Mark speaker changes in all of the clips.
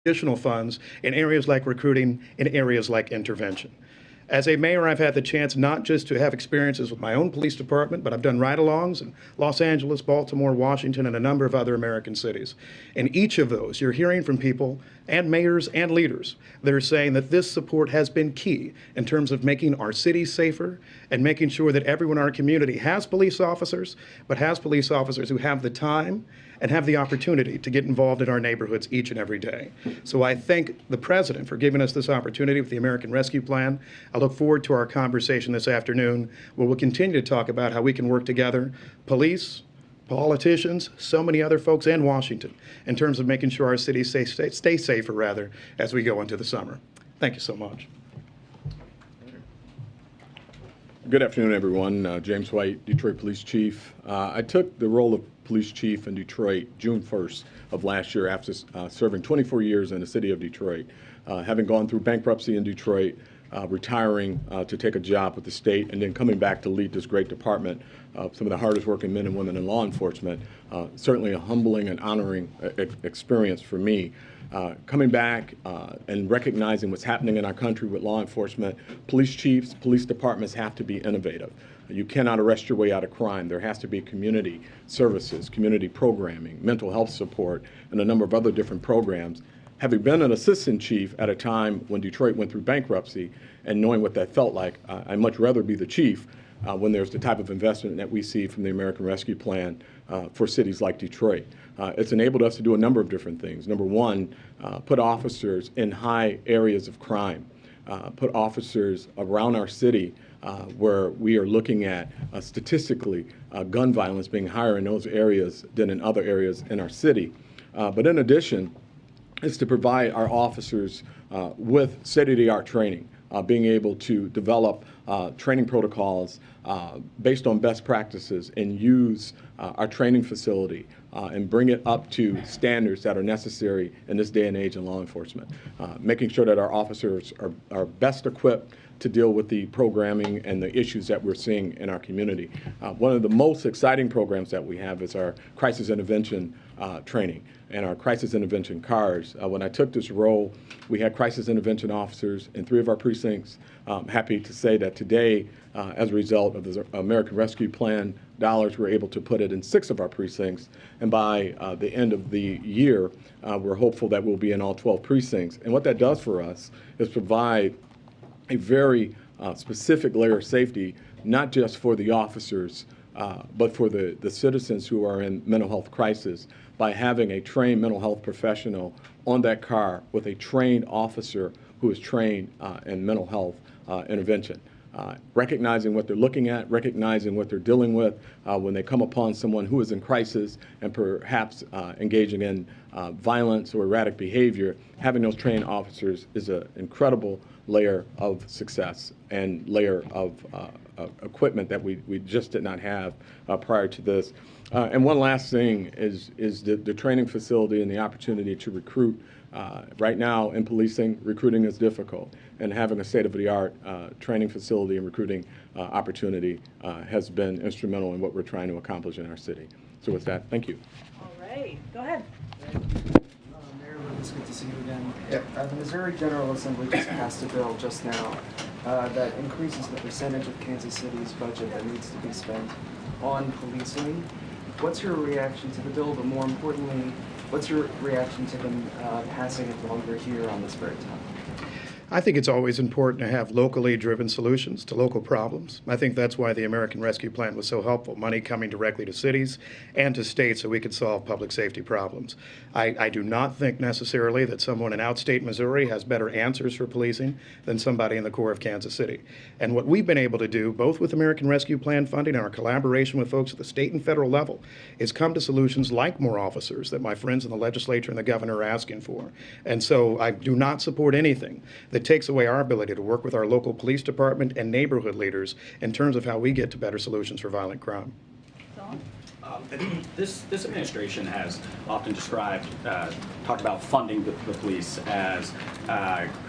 Speaker 1: additional funds in areas like recruiting, in areas like intervention. As a mayor, I've had the chance not just to have experiences with my own police department, but I've done ride-alongs in Los Angeles, Baltimore, Washington, and a number of other American cities. In each of those, you're hearing from people and mayors and leaders that are saying that this support has been key in terms of making our cities safer and making sure that everyone in our community has police officers, but has police officers who have the time and have the opportunity to get involved in our neighborhoods each and every day. So I thank the President for giving us this opportunity with the American Rescue Plan. I look forward to our conversation this afternoon, where we'll continue to talk about how we can work together, police, politicians, so many other folks in Washington, in terms of making sure our cities stay safer, rather, as we go into the summer. Thank you so much.
Speaker 2: Good afternoon, everyone. James White, Detroit Police Chief. I took the role of Police Chief in Detroit June 1st of last year after serving 24 years in the city of Detroit, having gone through bankruptcy in Detroit, retiring to take a job with the state, and then coming back to lead this great department of some of the hardest working men and women in law enforcement. Certainly a humbling and honoring experience for me. Coming back and recognizing what's happening in our country with law enforcement, police chiefs, police departments have to be innovative. You cannot arrest your way out of crime. There has to be community services, community programming, mental health support, and a number of other different programs. Having been an assistant chief at a time when Detroit went through bankruptcy and knowing what that felt like, I'd much rather be the chief when there's the type of investment that we see from the American Rescue Plan for cities like Detroit. It's enabled us to do a number of different things. Number one, put officers in high areas of crime, put officers around our city where we are looking at statistically gun violence being higher in those areas than in other areas in our city. But in addition, is to provide our officers with state-of-the-art training, being able to develop training protocols based on best practices and use our training facility and bring it up to standards that are necessary in this day and age in law enforcement, making sure that our officers are best equipped to deal with the programming and the issues that we're seeing in our community. One of the most exciting programs that we have is our crisis intervention training and our crisis intervention cars. When I took this role, we had crisis intervention officers in 3 of our precincts. I'm happy to say that today, as a result of the American Rescue Plan dollars, we're able to put it in 6 of our precincts. And by the end of the year, we're hopeful that we'll be in all 12 precincts. And what that does for us is provide a very specific layer of safety, not just for the officers, but for the citizens who are in mental health crisis, by having a trained mental health professional on that car with a trained officer who is trained in mental health intervention. Recognizing what they're looking at, recognizing what they're dealing with when they come upon someone who is in crisis and perhaps engaging in violence or erratic behavior, having those trained officers is an incredible layer of success and layer of equipment that we just did not have prior to this. And one last thing is the training facility and the opportunity to recruit. Right now in policing, recruiting is difficult, and having a state-of-the-art training facility and recruiting opportunity has been instrumental in what we're trying to accomplish in our city. So with that, thank you.
Speaker 3: All right, go ahead.
Speaker 4: Mayor, it's good to see you again. The Missouri General Assembly just passed a bill just now that increases the percentage of Kansas City's budget that needs to be spent on policing. What's your reaction to the bill, but more importantly, what's your reaction to them passing it while you're here on this very topic?
Speaker 1: I think it's always important to have locally driven solutions to local problems. I think that's why the American Rescue Plan was so helpful, money coming directly to cities and to states so we could solve public safety problems. I do not think necessarily that someone in outstate Missouri has better answers for policing than somebody in the core of Kansas City. And what we've been able to do, both with American Rescue Plan funding and our collaboration with folks at the state and federal level, is come to solutions like more officers that my friends in the legislature and the governor are asking for. And so I do not support anything that takes away our ability to work with our local police department and neighborhood leaders in terms of how we get to better solutions for violent crime.
Speaker 5: This administration has often talked about funding the police as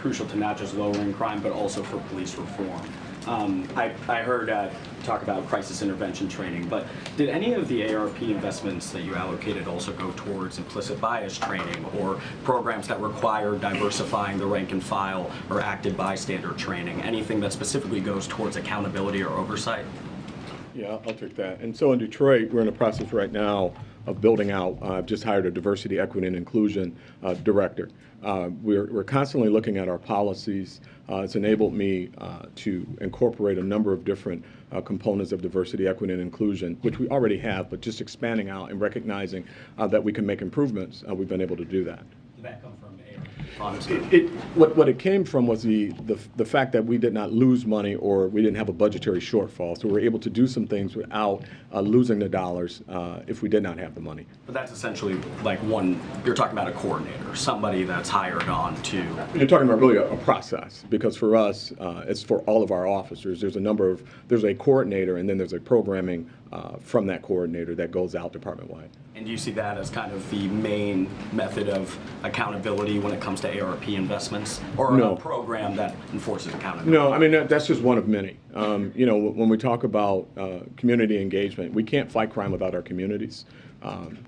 Speaker 5: crucial to not just lowering crime, but also for police reform. I heard talk about crisis intervention training, but did any of the ARP investments that you allocated also go towards implicit bias training or programs that require diversifying the rank and file or active bystander training? Anything that specifically goes towards accountability or oversight?
Speaker 2: Yeah, I'll take that. And so in Detroit, we're in a process right now of building out. I've just hired a diversity, equity, and inclusion director. We're constantly looking at our policies. It's enabled me to incorporate a number of different components of diversity, equity, and inclusion, which we already have, but just expanding out and recognizing that we can make improvements. We've been able to do that.
Speaker 5: Did that come from funds?
Speaker 2: What it came from was the fact that we did not lose money or we didn't have a budgetary shortfall. So we're able to do some things without losing the dollars if we did not have the money.
Speaker 5: But that's essentially like you're talking about a coordinator, somebody that's hired on to.
Speaker 2: You're talking about really a process, because for us, it's for all of our officers. There's a coordinator, and then there's a programming from that coordinator that goes out department-wide.
Speaker 5: And do you see that as kind of the main method of accountability when it comes to ARP investments, or
Speaker 2: No.
Speaker 5: a program that enforces accountability?
Speaker 2: No, I mean, that's just one of many. When we talk about community engagement, we can't fight crime without our communities.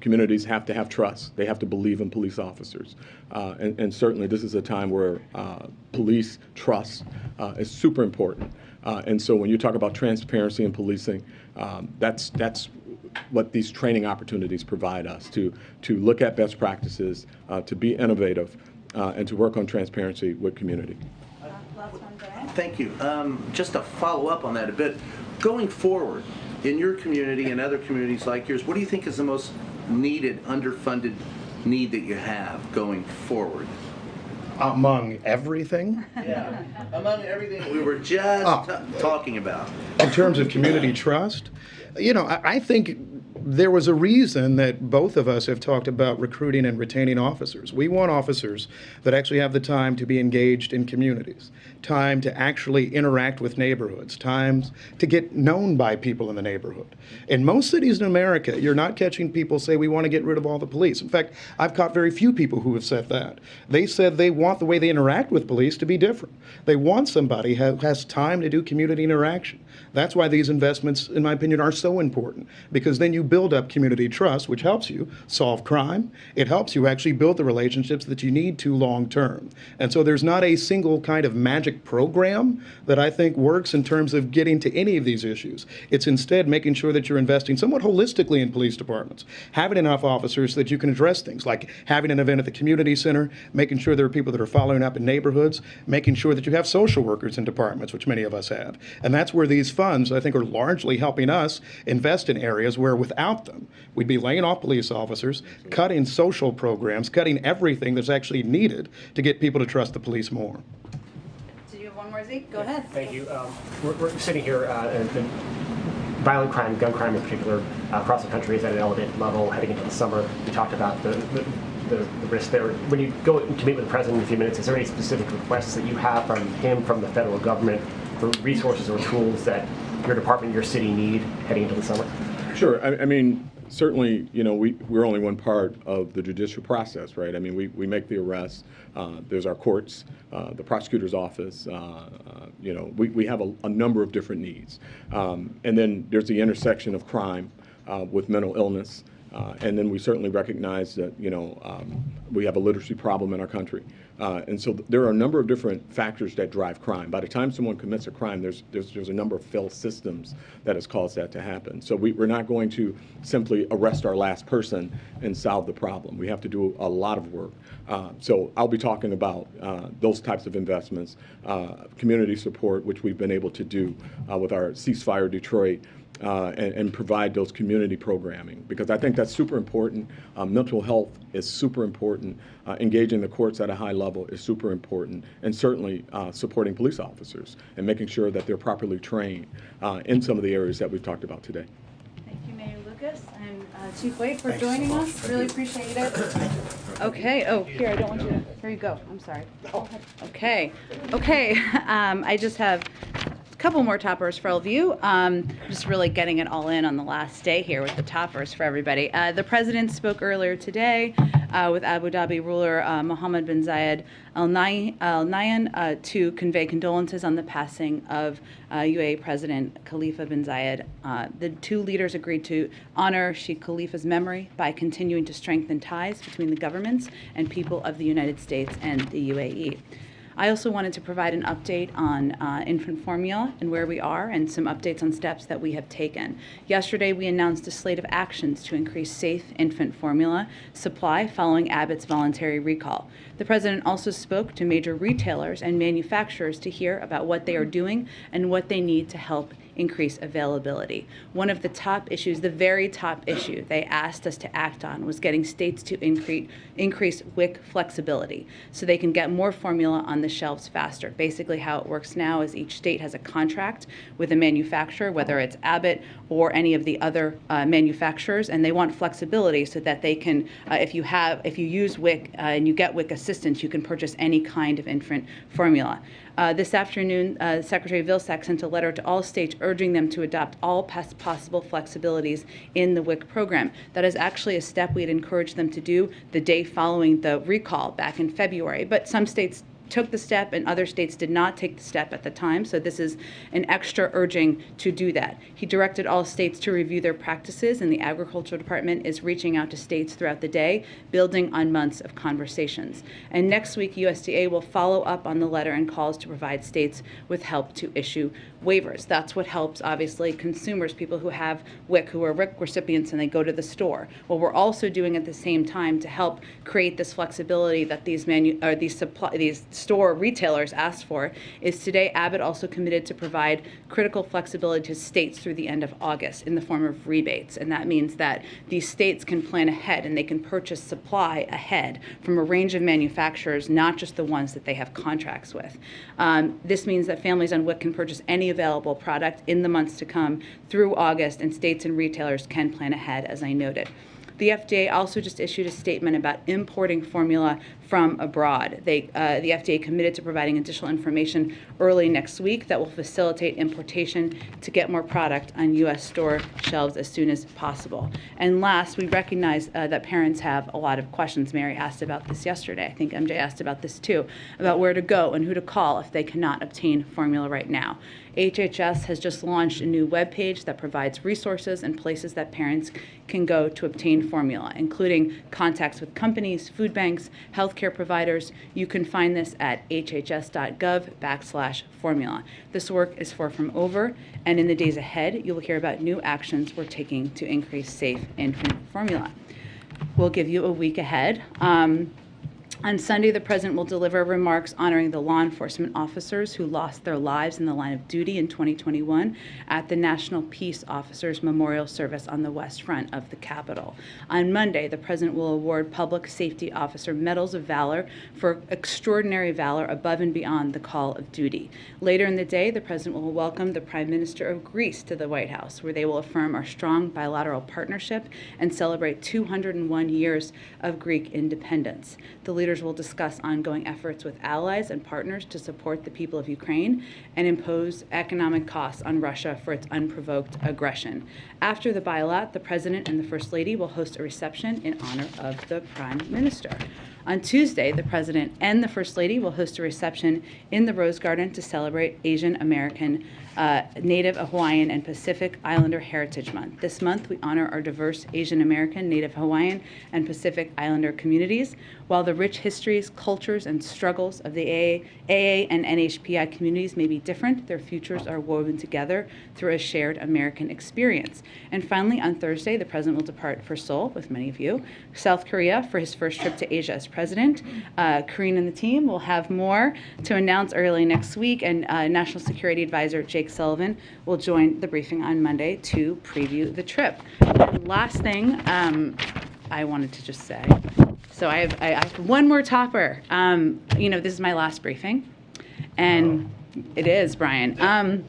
Speaker 2: Communities have to have trust. They have to believe in police officers. And certainly this is a time where police trust is super important. And so when you talk about transparency in policing, that's what these training opportunities provide us to look at best practices, to be innovative, and to work on transparency with community.
Speaker 3: Last one, Brian.
Speaker 6: Thank you. Just to follow up on that a bit, going forward, in your community and other communities like yours, what do you think is the most needed, underfunded need that you have going forward?
Speaker 1: Among everything,
Speaker 6: Yeah, among everything we were just talking about.
Speaker 1: in terms of community trust, I think there was a reason that both of us have talked about recruiting and retaining officers. We want officers that actually have the time to be engaged in communities, time to actually interact with neighborhoods, times to get known by people in the neighborhood. In most cities in America, you're not catching people say, we want to get rid of all the police. In fact, I've caught very few people who have said that. They said they want the way they interact with police to be different. They want somebody who has time to do community interaction. That's why these investments, in my opinion, are so important, because then you build up community trust, which helps you solve crime. It helps you actually build the relationships that you need to long term. And so there's not a single kind of magic program that I think works in terms of getting to any of these issues. It's instead making sure that you're investing somewhat holistically in police departments, having enough officers so that you can address things like having an event at the community center, making sure there are people that are following up in neighborhoods, making sure that you have social workers in departments, which many of us have. And that's where these funds, I think, are largely helping us invest in areas where without them, we'd be laying off police officers, cutting social programs, cutting everything that's actually needed to get people to trust the police more.
Speaker 3: Do you have one more, Zeke? Go ahead.
Speaker 7: Thank you. We're sitting here, and violent crime, gun crime in particular, across the country is at an elevated level heading into the summer. We talked about the risk there. When you go to meet with the president in a few minutes, is there any specific requests that you have from him, from the federal government, for resources or tools that your department, your city need heading into the summer?
Speaker 2: Sure. I mean, certainly, we're only one part of the judicial process, right? I mean, we make the arrests. There's our courts, the prosecutor's office. We have a number of different needs. And then there's the intersection of crime with mental illness. And then we certainly recognize that, we have a literacy problem in our country. And so there are a number of different factors that drive crime. By the time someone commits a crime, there's a number of failed systems that has caused that to happen. So we're not going to simply arrest our last person and solve the problem. We have to do a lot of work. So I'll be talking about those types of investments, community support, which we've been able to do with our Ceasefire Detroit, and provide those community programming, because I think that's super important. Mental health is super important. Engaging the courts at a high level is super important, and certainly supporting police officers and making sure that they're properly trained in some of the areas that we've talked about today.
Speaker 3: Thank you, Mayor Lucas and Chief Wade, for joining us. Really appreciate it. Okay. Oh, here, I don't want you to. Here you go. I'm sorry. Okay. I just have couple more toppers for all of you. Just really getting it all in on the last day here with the toppers for everybody. The president spoke earlier today with Abu Dhabi ruler Mohammed bin Zayed Al Nahyan to convey condolences on the passing of UAE President Khalifa bin Zayed. The two leaders agreed to honor Sheikh Khalifa's memory by continuing to strengthen ties between the governments and people of the United States and the UAE. I also wanted to provide an update on infant formula and where we are, and some updates on steps that we have taken. Yesterday, we announced a slate of actions to increase safe infant formula supply following Abbott's voluntary recall. The president also spoke to major retailers and manufacturers to hear about what they are doing and what they need to help increase availability. One of the top issues, the very top issue they asked us to act on, was getting states to increase WIC flexibility so they can get more formula on the shelves faster. Basically how it works now is each state has a contract with a manufacturer, whether it's Abbott or any of the other manufacturers, and they want flexibility so that they can, if you use WIC and you get WIC assistance, you can purchase any kind of infant formula. This afternoon, Secretary Vilsack sent a letter to all states urging them to adopt all possible flexibilities in the WIC program. That is actually a step we had encouraged them to do the day following the recall back in February, but some states took the step and other states did not take the step at the time, so this is an extra urging to do that. He directed all states to review their practices, and the Agriculture Department is reaching out to states throughout the day, building on months of conversations. And next week, USDA will follow up on the letter and calls to provide states with help to issue waivers. That's what helps, obviously, consumers, people who have WIC, who are WIC recipients and they go to the store. What we're also doing at the same time to help create this flexibility that these store retailers asked for is today Abbott also committed to provide critical flexibility to states through the end of August in the form of rebates. And that means that these states can plan ahead and they can purchase supply ahead from a range of manufacturers, not just the ones that they have contracts with. This means that families on WIC can purchase any available product in the months to come through August, and states and retailers can plan ahead, as I noted. The FDA also just issued a statement about importing formula from abroad. The FDA committed to providing additional information early next week that will facilitate importation to get more product on U.S. store shelves as soon as possible. And last, we recognize that parents have a lot of questions. Mary asked about this yesterday. I think MJ asked about this too, about where to go and who to call if they cannot obtain formula right now. HHS has just launched a new webpage that provides resources and places that parents can go to obtain formula, including contacts with companies, food banks, healthcare providers. You can find this at hhs.gov/formula. This work is far from over, and in the days ahead, you will hear about new actions we're taking to increase safe infant formula. We'll give you a week ahead. On Sunday, the president will deliver remarks honoring the law enforcement officers who lost their lives in the line of duty in 2021 at the National Peace Officers Memorial Service on the West Front of the Capitol. On Monday, the president will award Public Safety Officer Medals of Valor for extraordinary valor above and beyond the call of duty. Later in the day, the president will welcome the Prime Minister of Greece to the White House, where they will affirm our strong bilateral partnership and celebrate 201 years of Greek independence. The leaders will discuss ongoing efforts with allies and partners to support the people of Ukraine and impose economic costs on Russia for its unprovoked aggression. After the bilat, the President and the First Lady will host a reception in honor of the Prime Minister. On Tuesday, the President and the First Lady will host a reception in the Rose Garden to celebrate Asian American, Native Hawaiian, and Pacific Islander Heritage Month. This month, we honor our diverse Asian American, Native Hawaiian, and Pacific Islander communities. While the rich histories, cultures, and struggles of the AA and NHPI communities may be different, their futures are woven together through a shared American experience. And finally, on Thursday, the President will depart for Seoul, with many of you, South Korea, for his first trip to Asia as President. Karine and the team will have more to announce early next week, and National Security Advisor Jake Sullivan will join the briefing on Monday to preview the trip. And last thing I wanted to just say, so I have one more topper. This is my last briefing, and it is, Brian. And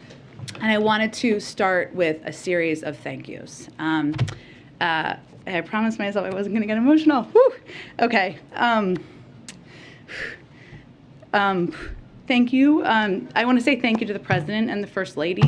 Speaker 3: I wanted to start with a series of thank yous. I promised myself I wasn't going to get emotional. Whew. Okay. thank you. I want to say thank you to the President and the First Lady.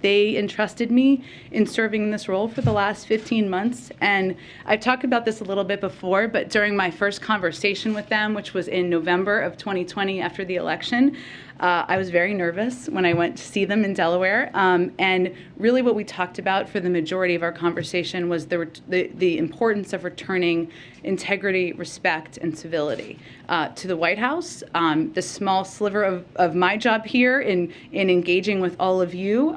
Speaker 3: They entrusted me in serving in this role for the last 15 months. And I've talked about this a little bit before, but during my first conversation with them, which was in November of 2020 after the election, I was very nervous when I went to see them in Delaware. And really what we talked about for the majority of our conversation was the importance of returning integrity, respect, and civility to the White House. The small sliver of my job here in engaging with all of you,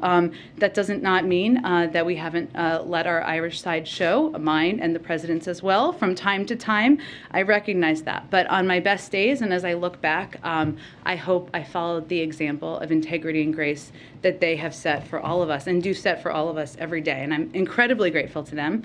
Speaker 3: that does not mean that we haven't let our Irish side show, mine and the President's as well. From time to time, I recognize that. But on my best days, and as I look back, I hope I followed the example of integrity and grace that they have set for all of us and do set for all of us every day. And I'm incredibly grateful to them.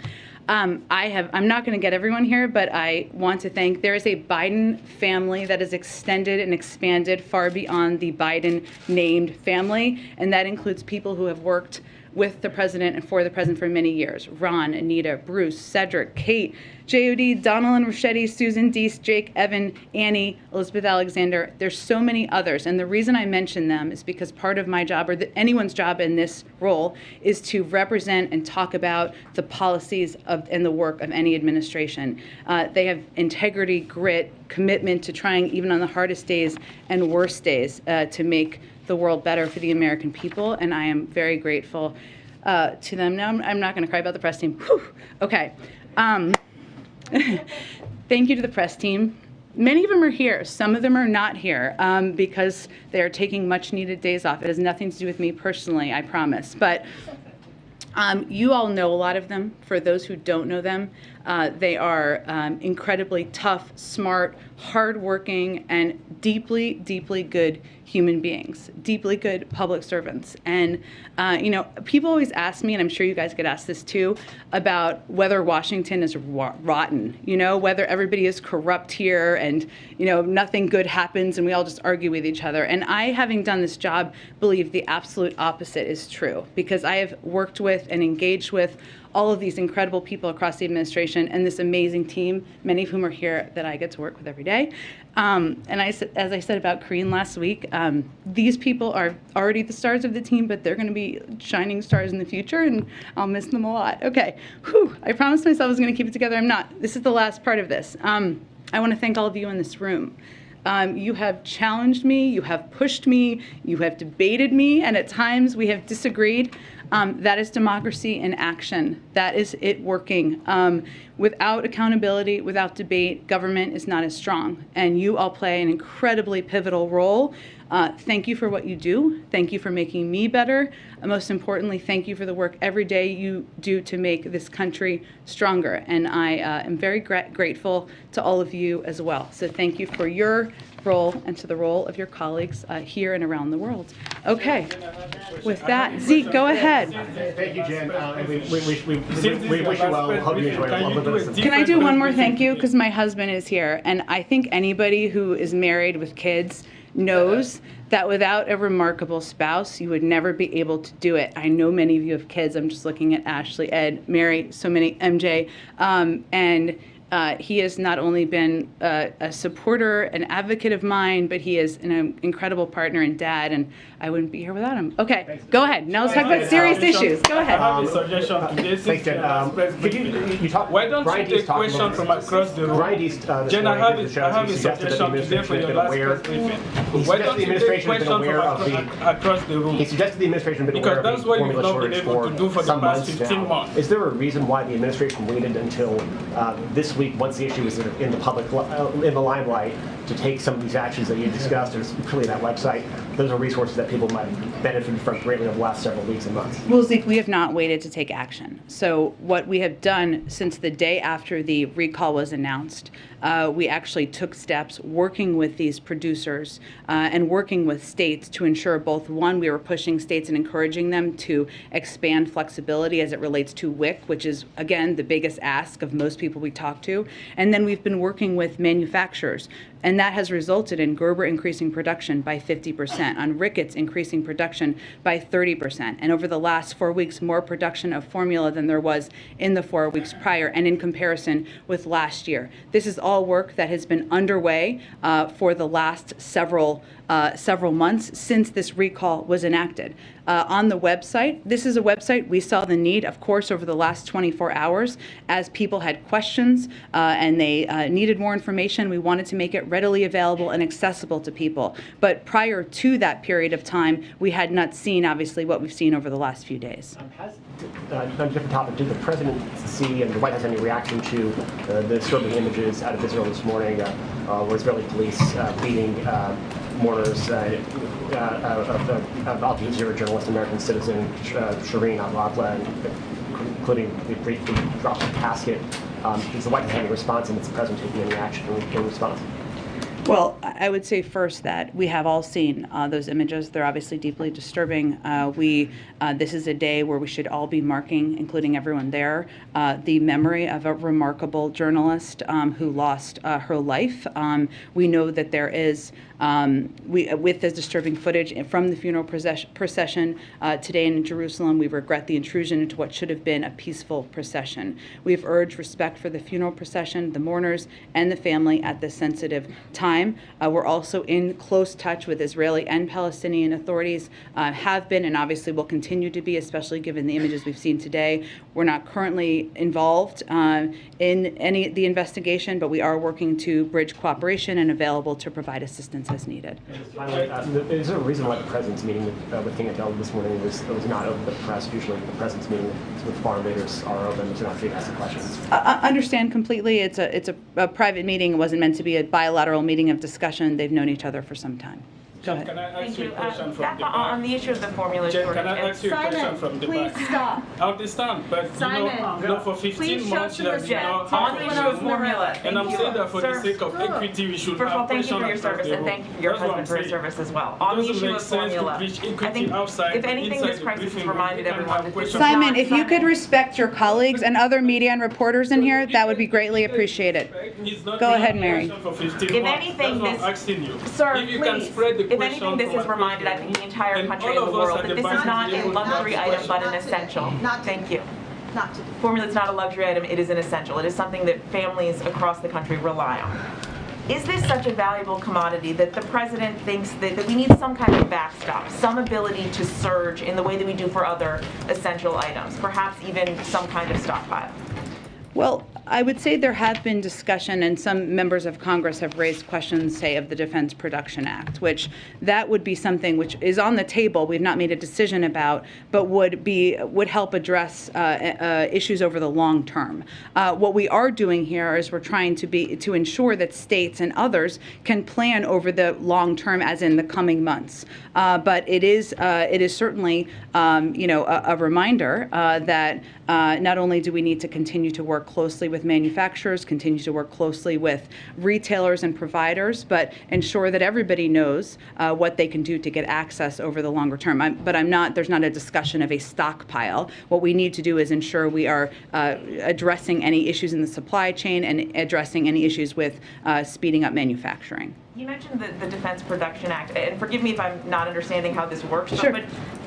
Speaker 3: I'm not going to get everyone here, but I want to thank, there is a Biden family that is extended and expanded far beyond the Biden named family, and that includes people who have worked with the President and for the President for many years. Ron, Anita, Bruce, Cedric, Kate, J.O.D., Donald and Rochetti, Susan, Deese, Jake, Evan, Annie, Elizabeth Alexander. There's so many others. And the reason I mention them is because part of my job, or anyone's job in this role, is to represent and talk about the policies and the work of any administration. They have integrity, grit, commitment to trying, even on the hardest days and worst days, to make the world better for the American people, and I am very grateful to them. Now, I'm not going to cry about the press team. Whew. Okay. Thank you to the press team. Many of them are here. Some of them are not here because they are taking much-needed days off. It has nothing to do with me personally, I promise. But you all know a lot of them. For those who don't know them, they are incredibly tough, smart, hardworking, and deeply, deeply good human beings, deeply good public servants. And, people always ask me, and I'm sure you guys get asked this too, about whether Washington is rotten, whether everybody is corrupt here and, nothing good happens and we all just argue with each other. And I, having done this job, believe the absolute opposite is true, because I have worked with and engaged with all of these incredible people across the administration and this amazing team, many of whom are here that I get to work with every day. And as I said about Korean last week, these people are already the stars of the team, but they're going to be shining stars in the future, and I'll miss them a lot. Okay, whew, I promised myself I was going to keep it together. I'm not. This is the last part of this. I want to thank all of you in this room. You have challenged me, you have pushed me, you have debated me, and at times we have disagreed. That is democracy in action. That is it working. Without accountability, without debate, government is not as strong. And you all play an incredibly pivotal role. Thank you for what you do. Thank you for making me better. Most importantly, thank you for the work every day you do to make this country stronger. And I am very grateful to all of you as well. So thank you for your role and to the role of your colleagues here and around the world. Okay, with that, Zeke, go ahead.
Speaker 7: Thank you, Jen. We wish you well. Hope you enjoy it.
Speaker 3: Can I do one more thank you? Because my husband is here, and I think anybody who is married with kids knows that without a remarkable spouse, you would never be able to do it. I know many of you have kids. I'm just looking at Ashley, Ed, Mary, so many, MJ, and he has not only been a supporter, an advocate of mine, but he is an incredible partner and dad, and I wouldn't be here without him. Okay, go ahead. Now let's talk about serious issues. Go ahead.
Speaker 8: I have a suggestion today.
Speaker 7: Thanks, Jen.
Speaker 8: Why don't you take questions from across the room? Jen, I have a suggestion today for your last press briefing. Why don't you take questions from across the room?
Speaker 7: He suggested the administration has been aware
Speaker 8: because that's what you've not been able to do for the past 15 months.
Speaker 7: Is there a reason why the administration waited until this week, once the issue was in the public, in the limelight, to take some of these actions that you discussed? There's clearly that website. Those are resources that people might have benefited from greatly over the last several weeks and months.
Speaker 3: Well, Zeke, we have not waited to take action. So what we have done since the day after the recall was announced, we actually took steps working with these producers and working with states to ensure both, one, we were pushing states and encouraging them to expand flexibility as it relates to WIC, which is, again, the biggest ask of most people we talk to. to. And then we've been working with manufacturers. And that has resulted in Gerber increasing production by 50%, on Ricketts increasing production by 30%. And over the last 4 weeks, more production of formula than there was in the 4 weeks prior and in comparison with last year. This is all work that has been underway for the last several months since this recall was enacted. On the website, this is a website we saw the need, of course, over the last 24 hours as people had questions and they needed more information. We wanted to make it readily available and accessible to people. But prior to that period of time, we had not seen, obviously, what we've seen over the last few days.
Speaker 7: On a different topic, did the president see and the White House have any reaction to the disturbing images out of Israel this morning, where Israeli police beating mourners of Al Jazeera journalist, American citizen Shireen Abu-Akleh, including the briefly dropped casket? Does the White House have any response, and is the president taking any action in response?
Speaker 3: Well, I would say first that we have all seen those images. They're obviously deeply disturbing. This is a day where we should all be marking, including everyone there, the memory of a remarkable journalist who lost her life. We know that there is, with this disturbing footage from the funeral procession today in Jerusalem, we regret the intrusion into what should have been a peaceful procession. We've urged respect for the funeral procession, the mourners, and the family at this sensitive time. We're also in close touch with Israeli and Palestinian authorities, have been and obviously will continue to be, especially given the images we've seen today. We're not currently involved in any of the investigation, but we are working to bridge cooperation and available to provide assistance as needed.
Speaker 7: Finally, is there a reason why the president's meeting with King Abdullah this morning was not open to the press? Usually the president's meeting with foreign leaders are open to not being asked questions.
Speaker 3: I understand completely. It's a private meeting. It wasn't meant to be a bilateral meeting of discussion. They've known each other for some time. Go ahead.
Speaker 8: Can I ask
Speaker 9: Thank
Speaker 8: you
Speaker 9: you.
Speaker 8: a question from the
Speaker 9: On
Speaker 8: back?
Speaker 9: the issue of the formula
Speaker 8: Jen,
Speaker 9: shortage.
Speaker 8: can I ask you a question from the
Speaker 10: please
Speaker 8: back?
Speaker 10: stop.
Speaker 8: I understand, but
Speaker 10: Simon,
Speaker 8: you know, for 15
Speaker 10: please show
Speaker 8: months
Speaker 10: some
Speaker 8: you have
Speaker 10: respect.
Speaker 8: been
Speaker 9: On the issue of formula.
Speaker 8: and I'm
Speaker 9: Thank
Speaker 8: saying
Speaker 9: you.
Speaker 8: that for the sake of equity, we should
Speaker 9: First of all,
Speaker 8: have
Speaker 9: thank you
Speaker 8: pressure
Speaker 9: for your
Speaker 8: across
Speaker 9: service,
Speaker 8: the
Speaker 9: and
Speaker 8: room.
Speaker 9: thank your
Speaker 8: That's what
Speaker 9: husband
Speaker 8: I'm
Speaker 9: for his
Speaker 8: saying.
Speaker 9: service as well.
Speaker 8: It
Speaker 9: On the
Speaker 8: doesn't
Speaker 9: issue
Speaker 8: make
Speaker 9: of
Speaker 8: sense to
Speaker 9: formula,
Speaker 8: preach
Speaker 9: I
Speaker 8: equity
Speaker 9: think
Speaker 8: outside,
Speaker 9: if anything,
Speaker 8: inside
Speaker 9: this
Speaker 8: the
Speaker 9: crisis
Speaker 8: briefing
Speaker 9: has
Speaker 8: room,
Speaker 9: reminded
Speaker 8: we can
Speaker 9: everyone
Speaker 8: have
Speaker 9: that this is
Speaker 8: questions.
Speaker 3: Simon,
Speaker 9: not
Speaker 3: if you could respect your colleagues and other media and reporters in here, that would be greatly appreciated. Go ahead, Mary.
Speaker 9: If anything, Sir,
Speaker 8: if you can
Speaker 9: please,
Speaker 8: spread the
Speaker 9: if anything, this has reminded, I think, the entire country and the world that this is not a luxury item, but an essential. Thank you.
Speaker 10: Not to do.
Speaker 9: Formula is not a luxury item, it is an essential. It is something that families across the country rely on. Is this such a valuable commodity that the president thinks that we need some kind of backstop, some ability to surge in the way that we do for other essential items, perhaps even some kind of stockpile?
Speaker 3: Well, I would say there have been discussion, and some members of Congress have raised questions, say, of the Defense Production Act, which that would be something which is on the table. We've not made a decision about, but would help address issues over the long term. What we are doing here is we're trying to ensure that states and others can plan over the long term, as in the coming months. But it is certainly a reminder that not only do we need to continue to work closely with manufacturers, continue to work closely with retailers and providers, but ensure that everybody knows what they can do to get access over the longer term. There's not a discussion of a stockpile. What we need to do is ensure we are addressing any issues in the supply chain and addressing any issues with speeding up manufacturing.
Speaker 9: You mentioned the Defense Production Act, and forgive me if I'm not understanding how this works,
Speaker 3: Sure.
Speaker 9: but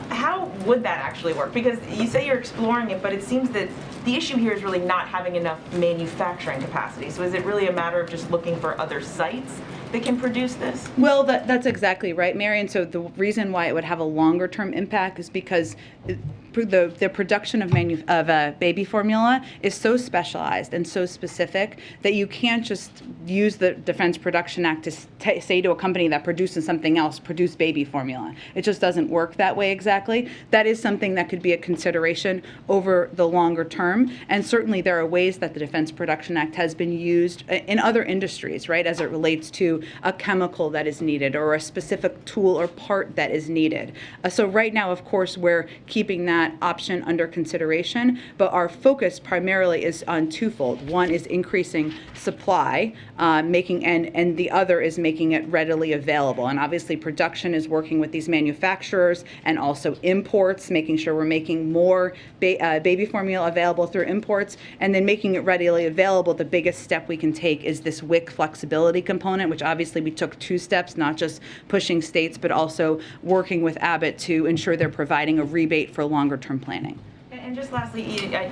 Speaker 9: how would that actually work? Because you say you're exploring it, but it seems that the issue here is really not having enough manufacturing capacity. So is it really a matter of just looking for other sites that can produce this?
Speaker 3: Well, that's exactly right, Mary. And so the reason why it would have a longer term impact is because the production of baby formula is so specialized and so specific that you can't just use the Defense Production Act to say to a company that produces something else, produce baby formula. It just doesn't work that way exactly. That is something that could be a consideration over the longer term. And certainly there are ways that the Defense Production Act has been used in other industries, right, as it relates to a chemical that is needed or a specific tool or part that is needed. So right now, of course, we're keeping that option under consideration, but our focus primarily is on twofold. One is increasing supply, and the other is making it readily available. And obviously production is working with these manufacturers, and also imports, making sure we're making more baby formula available through imports, and then making it readily available. The biggest step we can take is this WIC flexibility component, which obviously we took 2 steps, not just pushing states, but also working with Abbott to ensure they're providing a rebate for longer term planning.
Speaker 9: And just lastly,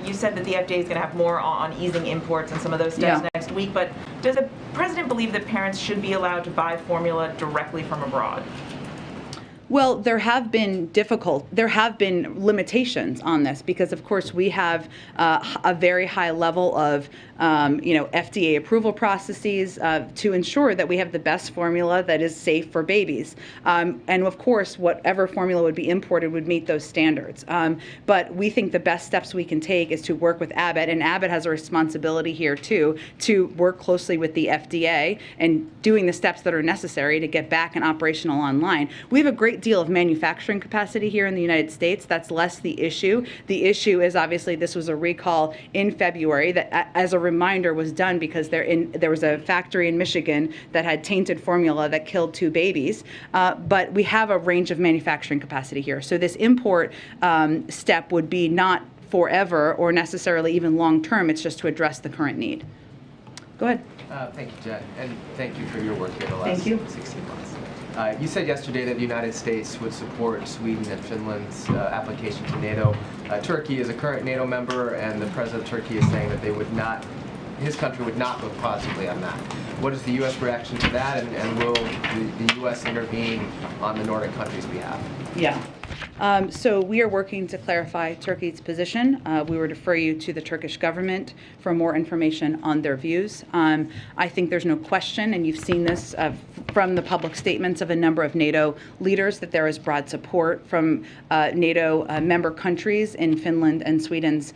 Speaker 9: you said that the FDA is going to have more on easing imports and some of those steps next week, but does the president believe that parents should be allowed to buy formula directly from abroad?
Speaker 3: Well, there have been limitations on this because, of course, we have a very high level of, FDA approval processes to ensure that we have the best formula that is safe for babies. And of course, whatever formula would be imported would meet those standards. But we think the best steps we can take is to work with Abbott, and Abbott has a responsibility here too, to work closely with the FDA and doing the steps that are necessary to get back and operational online. We have a great deal of manufacturing capacity here in the United States. That's less the issue. The issue is obviously this was a recall in February that, as a reminder, was done because there was a factory in Michigan that had tainted formula that killed 2 babies. But we have a range of manufacturing capacity here. So this import step would be not forever or necessarily even long term. It's just to address the current need. Go ahead.
Speaker 4: Thank you, Jen, and thank you for your work here the last 16 months. You said yesterday that the United States would support Sweden and Finland's application to NATO. Turkey is a current NATO member, and the president of Turkey is saying that his country would not vote positively on that. What is the U.S. reaction to that, and will the U.S. intervene on the Nordic countries' behalf?
Speaker 3: Yeah. So we are working to clarify Turkey's position. We would refer you to the Turkish government for more information on their views. I think there's no question, and you've seen this from the public statements of a number of NATO leaders, that there is broad support from NATO member countries in Finland and Sweden's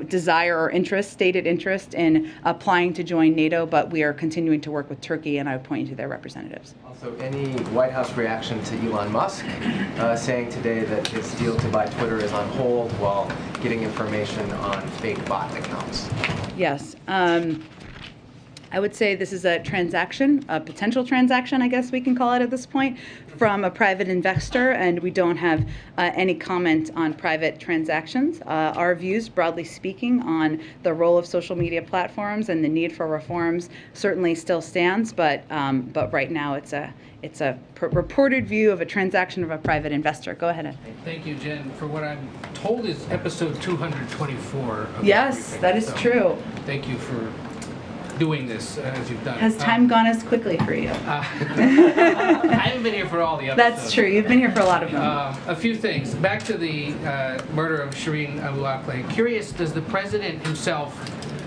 Speaker 3: desire or interest, stated interest in applying to join NATO, but we are continuing to work with Turkey, and I would point you to their representatives.
Speaker 4: Also, any White House reaction to Elon Musk saying today that his deal to buy Twitter is on hold while getting information on fake bot accounts?
Speaker 3: Yes. I would say this is a transaction, a potential transaction, I guess we can call it at this point, from a private investor, and we don't have any comment on private transactions. Our views, broadly speaking, on the role of social media platforms and the need for reforms certainly still stands, but right now it's a reported view of a transaction of a private investor. Go ahead, Ed.
Speaker 10: Thank you, Jen. For what I'm told is episode 224. Of
Speaker 3: yes, that is true.
Speaker 10: Thank you for doing this as you've done.
Speaker 3: Has time gone as quickly for you?
Speaker 10: I haven't been here for all the episodes.
Speaker 3: That's true. You've been here for a lot of them.
Speaker 10: A few things. Back to the murder of Shireen Abu Akleh. Curious, does the president himself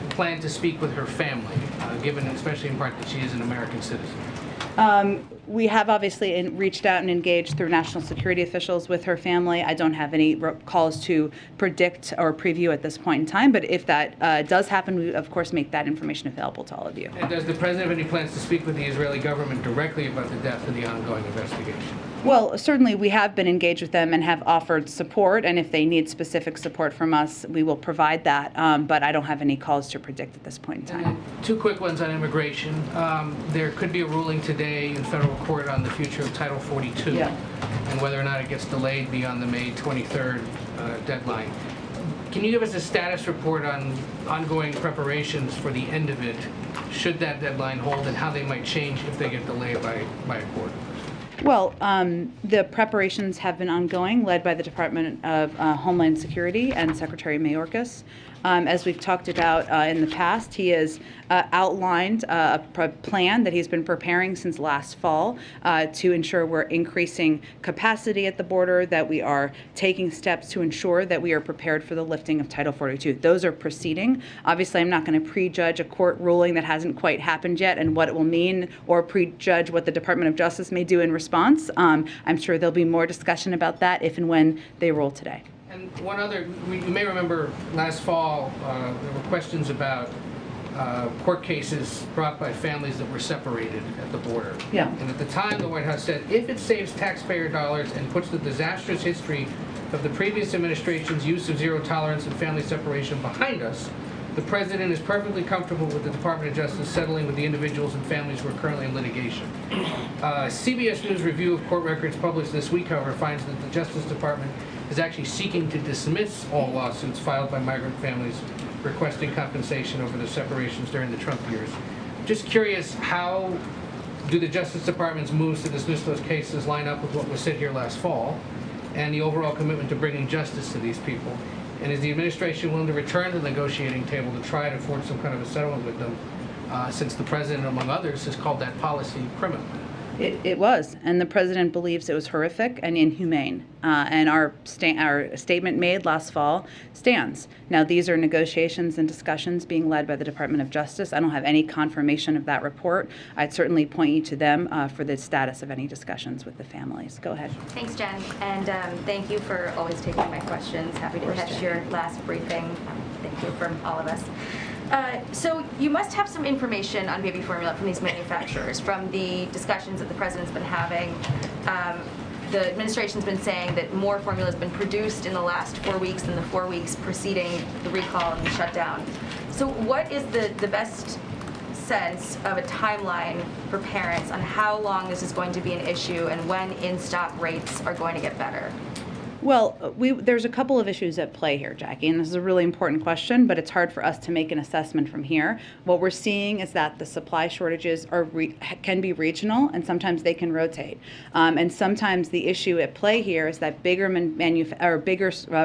Speaker 10: plan to speak with her family, given especially in part that she is an American citizen?
Speaker 3: We have obviously reached out and engaged through national security officials with her family. I don't have any calls to predict or preview at this point in time, but if that does happen, we of course make that information available to all of you.
Speaker 10: And does the president have any plans to speak with the Israeli government directly about the death of the ongoing investigation?
Speaker 3: Well, certainly we have been engaged with them and have offered support, and if they need specific support from us, we will provide that, but I don't have any calls to predict at this point in time.
Speaker 10: Two quick ones on immigration. There could be a ruling today in federal court on the future of Title 42 and whether or not it gets delayed beyond the May 23rd deadline. Can you give us a status report on ongoing preparations for the end of it, should that deadline hold, and how they might change if they get delayed by a court?
Speaker 3: Well, the preparations have been ongoing, led by the Department of Homeland Security and Secretary Mayorkas. As we've talked about in the past, he has outlined a plan that he's been preparing since last fall to ensure we're increasing capacity at the border, that we are taking steps to ensure that we are prepared for the lifting of Title 42. Those are proceeding. Obviously, I'm not going to prejudge a court ruling that hasn't quite happened yet and what it will mean, or prejudge what the Department of Justice may do in response. I'm sure there'll be more discussion about that if and when they rule today.
Speaker 10: And one other, you may remember last fall, there were questions about court cases brought by families that were separated at the border.
Speaker 3: Yeah.
Speaker 10: And at the time, the White House said, if it saves taxpayer dollars and puts the disastrous history of the previous administration's use of zero tolerance and family separation behind us, the President is perfectly comfortable with the Department of Justice settling with the individuals and families who are currently in litigation. CBS News review of court records published this week, however, finds that the Justice Department is actually seeking to dismiss all lawsuits filed by migrant families requesting compensation over the separations during the Trump years. Just curious, how do the Justice Department's moves to dismiss those cases line up with what was said here last fall and the overall commitment to bringing justice to these people? And is the administration willing to return to the negotiating table to try to forge some kind of a settlement with them, since the President, among others, has called that policy criminal?
Speaker 3: It was, and the President believes it was horrific and inhumane. And our statement made last fall stands. Now, these are negotiations and discussions being led by the Department of Justice. I don't have any confirmation of that report. I'd certainly point you to them for the status of any discussions with the families. Go ahead.
Speaker 11: Thanks, Jen, and thank you for always taking my questions. Happy to catch your last briefing. Thank you from all of us. So you must have some information on baby formula from these manufacturers, from the discussions that the President's been having. The administration's been saying that more formula has been produced in the last 4 weeks than the 4 weeks preceding the recall and the shutdown. So what is the best sense of a timeline for parents on how long this is going to be an issue and when in-stock rates are going to get better?
Speaker 3: Well, there's a couple of issues at play here, Jackie, and this is a really important question, but it's hard for us to make an assessment from here. What we're seeing is that the supply shortages can be regional, and sometimes they can rotate. And sometimes the issue at play here is that bigger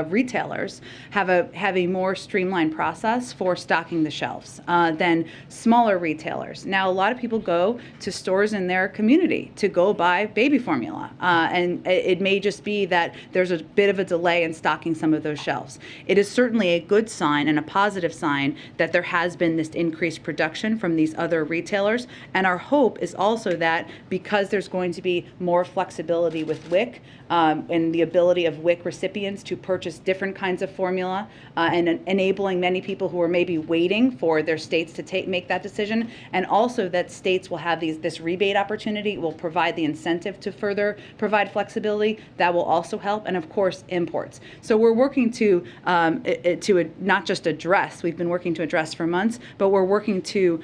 Speaker 3: retailers have a more streamlined process for stocking the shelves than smaller retailers. Now, a lot of people go to stores in their community to go buy baby formula, and it may just be that there's a bit of a delay in stocking some of those shelves. It is certainly a good sign and a positive sign that there has been this increased production from these other retailers, and our hope is also that because there's going to be more flexibility with WIC and the ability of WIC recipients to purchase different kinds of formula and enabling many people who are maybe waiting for their states to make that decision, and also that states will have this rebate opportunity, will provide the incentive to further provide flexibility. That will also help, and of course imports. So we're working to not just address, we've been working to address for months, but we're working to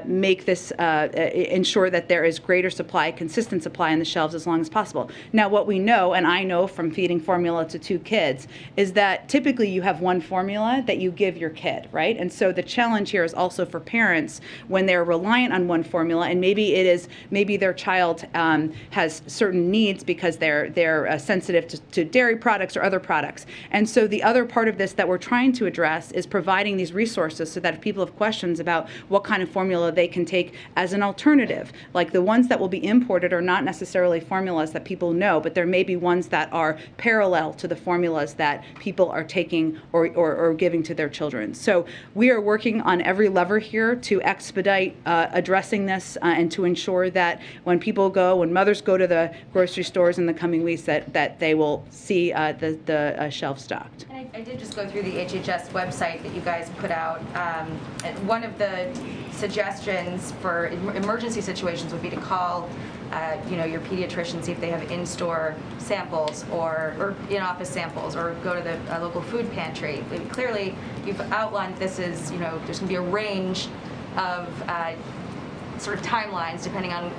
Speaker 3: make this, ensure that there is greater supply, consistent supply on the shelves as long as possible. Now what we know, and I know from feeding formula to 2 kids, is that typically you have one formula that you give your kid, right? And so the challenge here is also for parents when they're reliant on one formula, and maybe their child has certain needs because they're sensitive to dairy products or other products. And so the other part of this that we're trying to address is providing these resources so that if people have questions about what kind of formula they can take as an alternative, like the ones that will be imported are not necessarily formulas that people know, but there may be ones that are parallel to the formulas that people are taking or giving to their children. So we are working on every lever here to expedite addressing this and to ensure that when mothers go to the grocery stores in the coming weeks, that they will see the shelf stocked.
Speaker 11: And I did just go through the HHS website that you guys put out. And one of the suggestions for emergency situations would be to call your pediatrician, see if they have in-store samples or in-office samples, or go to the local food pantry. Clearly, you've outlined this as, there's going to be a range of sort of timelines depending on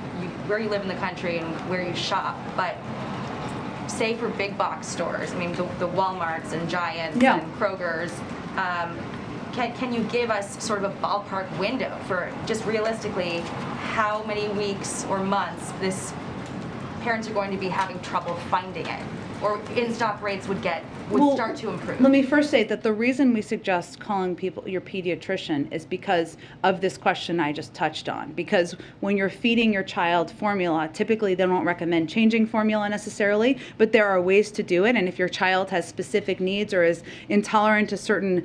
Speaker 11: where you live in the country and where you shop. But say for big box stores, I mean the Walmarts and Giants and Kroger's, can you give us sort of a ballpark window for just realistically how many weeks or months parents are going to be having trouble finding it, or in-stock rates would start to improve?
Speaker 3: Let me first say that the reason we suggest calling your pediatrician is because of this question I just touched on. Because when you're feeding your child formula, typically they don't recommend changing formula necessarily, but there are ways to do it. And if your child has specific needs or is intolerant to certain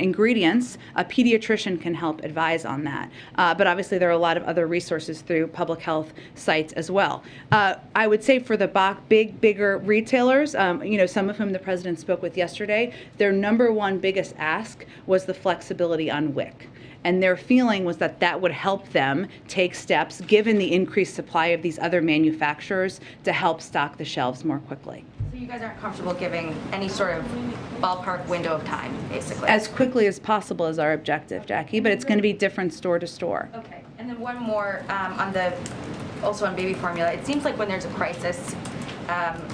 Speaker 3: ingredients, a pediatrician can help advise on that. But obviously there are a lot of other resources through public health sites as well. I would say for the bigger retailers, some of whom the President spoke with yesterday, their number one biggest ask was the flexibility on WIC. And their feeling was that that would help them take steps, given the increased supply of these other manufacturers, to help stock the shelves more quickly.
Speaker 11: So you guys aren't comfortable giving any sort of ballpark window of time, basically?
Speaker 3: As quickly as possible is our objective, Jackie, but it's going to be different store to store.
Speaker 11: Okay. And then one more also on baby formula. It seems like when there's a crisis,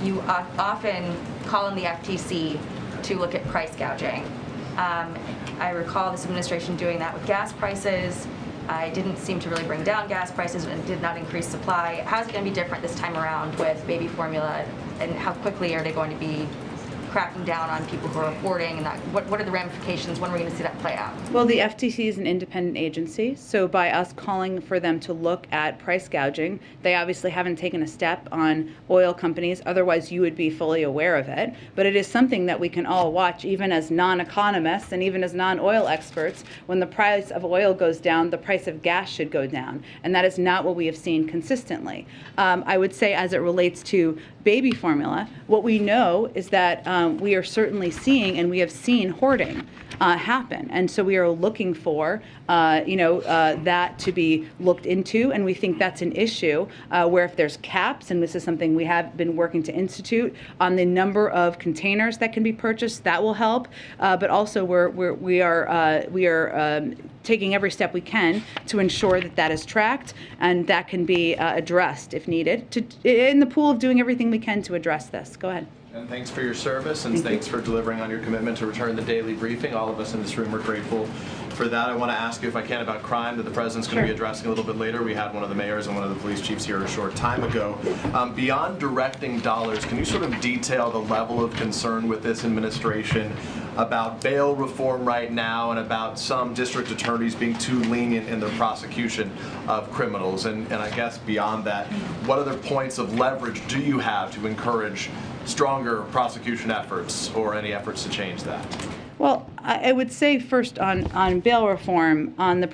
Speaker 11: you often call on the FTC to look at price gouging. I recall this administration doing that with gas prices. It didn't seem to really bring down gas prices and did not increase supply. How is it going to be different this time around with baby formula, and how quickly are they going to be cracking down on people who are hoarding, and that, what are the ramifications? When are we going to see that play out?
Speaker 3: Well, the FTC is an independent agency, so by us calling for them to look at price gouging, they obviously haven't taken a step on oil companies, otherwise you would be fully aware of it. But it is something that we can all watch, even as non-economists and even as non-oil experts. When the price of oil goes down, the price of gas should go down, and that is not what we have seen consistently. I would say, as it relates to baby formula, what we know is that we are certainly seeing, and we have seen hoarding happen, and so we are looking for that to be looked into, and we think that's an issue where if there's caps, and this is something we have been working to institute on the number of containers that can be purchased, that will help. But also we are taking every step we can to ensure that that is tracked and that can be addressed if needed, in the pool of doing everything we can to address this. Go ahead.
Speaker 12: And thanks for your service, and thanks for delivering on your commitment to return the daily briefing. All of us in this room are grateful for that. I want to ask you, if I can, about crime that the president's going to be addressing a little bit later. We had one of the mayors and one of the police chiefs here a short time ago. Beyond directing dollars, can you sort of detail the level of concern with this administration about bail reform right now and about some district attorneys being too lenient in their prosecution of criminals? And I guess beyond that, what other points of leverage do you have to encourage stronger prosecution efforts or any efforts to change that?
Speaker 3: Well, I would say first on bail reform, on the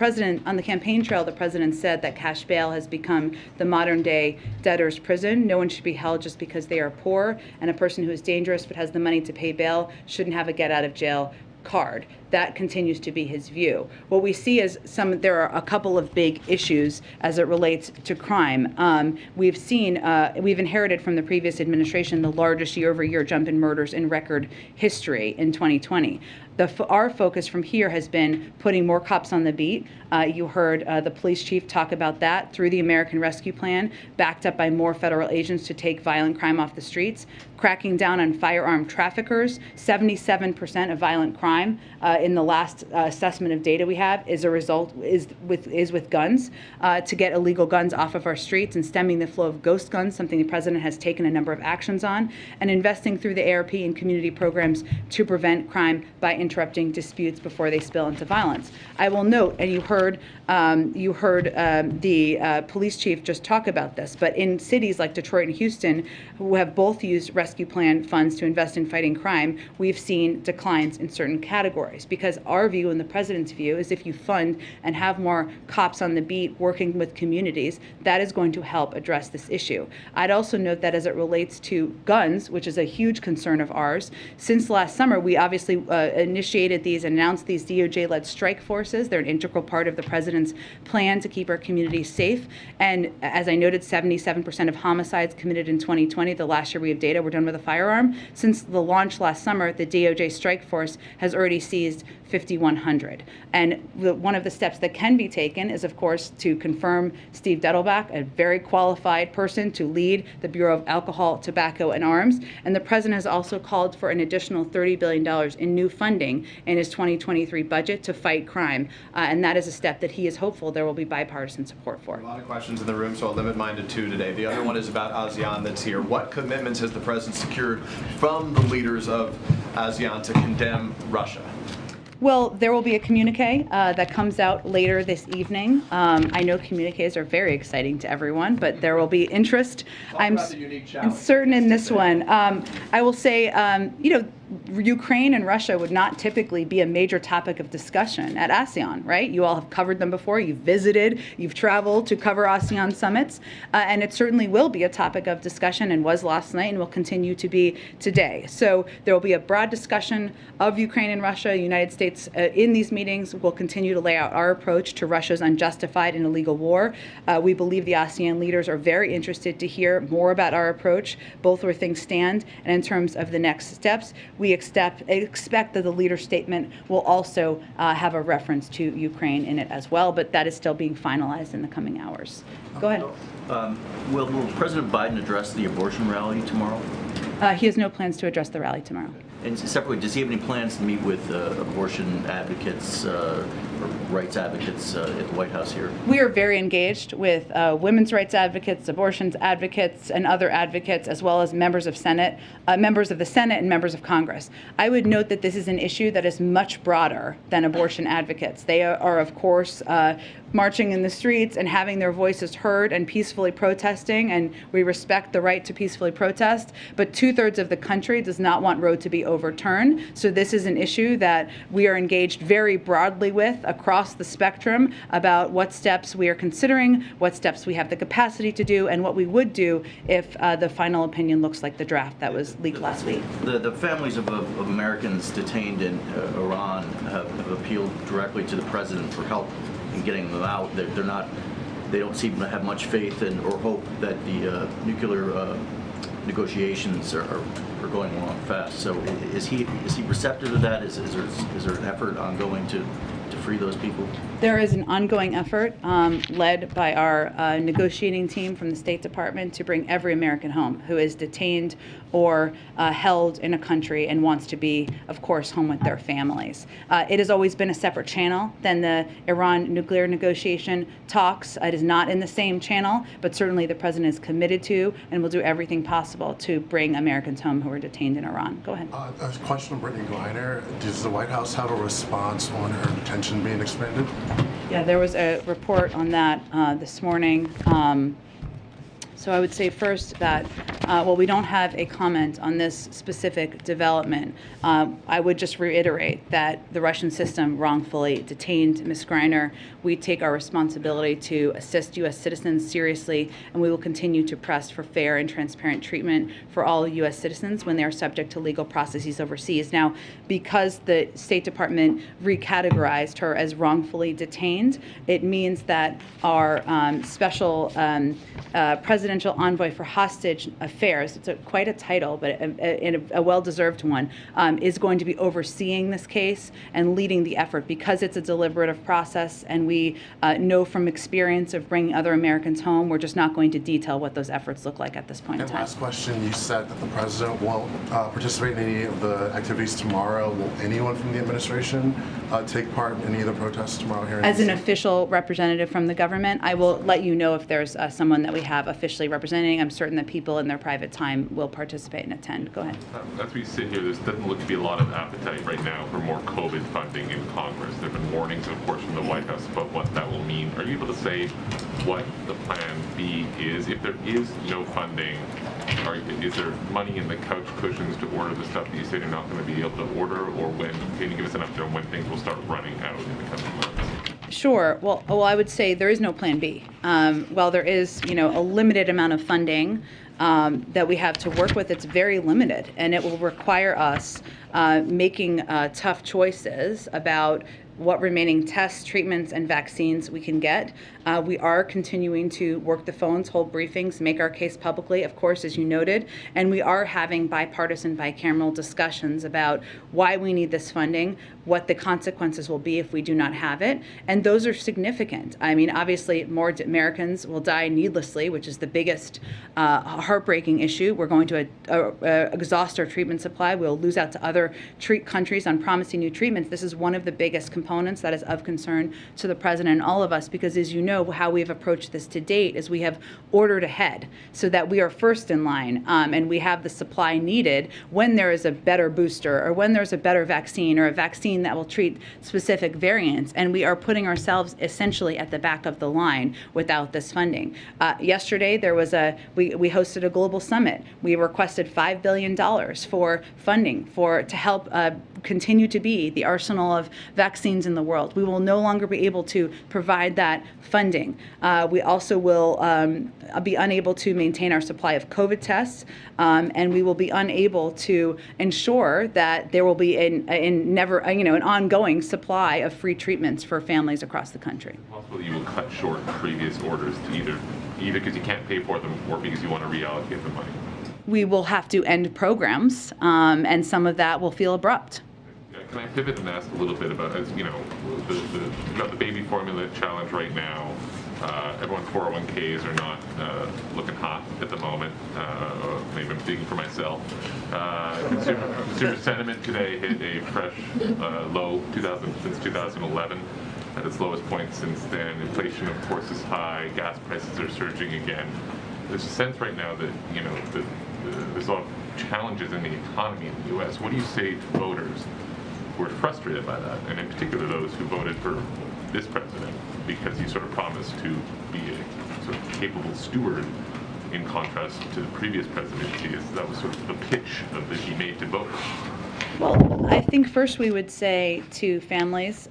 Speaker 3: campaign trail, the president said that cash bail has become the modern day debtor's prison. No one should be held just because they are poor, and a person who is dangerous but has the money to pay bail shouldn't have a get out of jail card. That continues to be his view. What we see is there are a couple of big issues as it relates to crime. We've inherited from the previous administration the largest year-over-year jump in murders in record history in 2020. Our focus from here has been putting more cops on the beat. You heard the police chief talk about that through the American Rescue Plan, backed up by more federal agents to take violent crime off the streets, cracking down on firearm traffickers. 77% of violent crime in the last assessment of data we have is with guns, to get illegal guns off of our streets and stemming the flow of ghost guns, something the president has taken a number of actions on, and investing through the ARP and community programs to prevent crime by interrupting disputes before they spill into violence. I will note, and you heard the police chief just talk about this, but in cities like Detroit and Houston, who have both used rescue plan funds to invest in fighting crime, we've seen declines in certain categories, because our view and the president's view is if you fund and have more cops on the beat working with communities, that is going to help address this issue. I'd also note that as it relates to guns, which is a huge concern of ours, since last summer we obviously initiated these and announced these DOJ-led strike forces. They're an integral part of the president's plan to keep our communities safe. And as I noted, 77% of homicides committed in 2020, the last year we have data, were done with a firearm. Since the launch last summer, the DOJ strike force has already seized 5,100. And one of the steps that can be taken is, of course, to confirm Steve Dettelbach, a very qualified person to lead the Bureau of Alcohol, Tobacco, and Arms. And the president has also called for an additional $30 billion in new funding in his 2023 budget to fight crime. And that is a step that he is hopeful there will be bipartisan support for.
Speaker 12: A lot of questions in the room, so I'll limit mine to two today. The other one is about ASEAN that's here. What commitments has the president secured from the leaders of ASEAN to condemn Russia?
Speaker 3: Well, there will be a communique that comes out later this evening. I know communiques are very exciting to everyone, but there will be interest. I'm certain in this one. I will say, Ukraine and Russia would not typically be a major topic of discussion at ASEAN, right? You all have covered them before. You've visited, you've traveled to cover ASEAN summits, and it certainly will be a topic of discussion and was last night and will continue to be today. So there will be a broad discussion of Ukraine and Russia. The United States in these meetings will continue to lay out our approach to Russia's unjustified and illegal war. We believe the ASEAN leaders are very interested to hear more about our approach, both where things stand and in terms of the next steps. We expect that the leader statement will also have a reference to Ukraine in it as well, but that is still being finalized in the coming hours. Go ahead.
Speaker 13: Will President Biden address the abortion rally tomorrow?
Speaker 3: He has no plans to address the rally tomorrow.
Speaker 13: And separately, does he have any plans to meet with abortion advocates or rights advocates at the White House here?
Speaker 3: We are very engaged with women's rights advocates, abortion advocates, and other advocates, as well as members of the Senate and members of Congress. I would note that this is an issue that is much broader than abortion advocates. They are of course, marching in the streets and having their voices heard and peacefully protesting, and we respect the right to peacefully protest, but 2/3 of the country does not want Roe to be overturned. So this is an issue that we are engaged very broadly with across the spectrum about what steps we are considering, what steps we have the capacity to do, and what we would do if the final opinion looks like the draft that was leaked last week.
Speaker 13: The families of Americans detained in Iran have appealed directly to the president for help in getting them out. They don't seem to have much faith or hope that the nuclear negotiations are going along fast. So is he receptive to that? Is there an effort ongoing to free those people?
Speaker 3: There is an ongoing effort led by our negotiating team from the State Department to bring every American home who is detained or held in a country and wants to be, of course, home with their families. It has always been a separate channel than the Iran nuclear negotiation talks. It is not in the same channel, but certainly the president is committed to and will do everything possible to bring Americans home who are detained in Iran. Go ahead.
Speaker 14: A question of Brittany Greiner. Does the White House have a response on her detention being expanded?
Speaker 3: Yeah, there was a report on that this morning. So I would say first that, while we don't have a comment on this specific development, I would just reiterate that the Russian system wrongfully detained Ms. Greiner. We take our responsibility to assist U.S. citizens seriously, and we will continue to press for fair and transparent treatment for all U.S. citizens when they are subject to legal processes overseas. Now, because the State Department recategorized her as wrongfully detained, it means that our special presidential envoy for hostage affairs, it's quite a title, but a well-deserved one, is going to be overseeing this case and leading the effort because it's a deliberative process, and we know from experience of bringing other Americans home, we're just not going to detail what those efforts look like at this point in time.
Speaker 14: Last question, you said that the president won't participate in any of the activities tomorrow. Will anyone from the administration take part in any of the protests tomorrow here in
Speaker 3: As an
Speaker 14: DC?
Speaker 3: official representative from the government, I will let you know if there's someone that we have officially representing. I'm certain that people in their private time will participate and attend. Go ahead.
Speaker 15: As we sit here, there doesn't look to be a lot of appetite right now for more COVID funding in Congress. There have been warnings, of course, from the White House about what that will mean. Are you able to say what the plan B is? If there is no funding, is there money in the couch cushions to order the stuff that you say you're not going to be able to order, or when? Can you give us an update on when things will start running out in the coming months?
Speaker 3: Sure. Well, I would say there is no plan B. While there is, a limited amount of funding that we have to work with, it's very limited, and it will require us making tough choices about what remaining tests, treatments, and vaccines we can get. We are continuing to work the phones, hold briefings, make our case publicly, of course, as you noted, and we are having bipartisan, bicameral discussions about why we need this funding, what the consequences will be if we do not have it, and those are significant. I mean, obviously, more Americans will die needlessly, which is the biggest heartbreaking issue. We're going to exhaust our treatment supply. We'll lose out to other countries on promising new treatments. This is one of the biggest components that is of concern to the president and all of us, because as you know, how we've approached this to date is we have ordered ahead so that we are first in line, and we have the supply needed when there is a better booster or when there's a better vaccine or a vaccine vaccine that will treat specific variants, and we are putting ourselves essentially at the back of the line without this funding. Yesterday, there was we hosted a global summit. We requested $5 billion for funding to help continue to be the arsenal of vaccines in the world. We will no longer be able to provide that funding. We also will be unable to maintain our supply of COVID tests, and we will be unable to ensure that there will be an ongoing supply of free treatments for families across the country.
Speaker 15: Possible you will cut short previous orders to either because you can't pay for them or because you want to reallocate the money.
Speaker 3: We will have to end programs, and some of that will feel abrupt.
Speaker 15: Can I pivot and ask a little bit about, as you know, we've got the baby formula challenge right now. Everyone's 401ks are not looking hot at the moment. Maybe I'm speaking for myself. Consumer sentiment today hit a fresh low since 2011, at its lowest point since then. Inflation, of course, is high. Gas prices are surging again. There's a sense right now that there's a lot of challenges in the economy in the U.S. What do you say to voters who are frustrated by that, and in particular those who voted for this president because he sort of promised to be a sort of capable steward, in contrast to the previous presidency? That was sort of the pitch that he made to voters.
Speaker 3: Well, I think first we would say to families,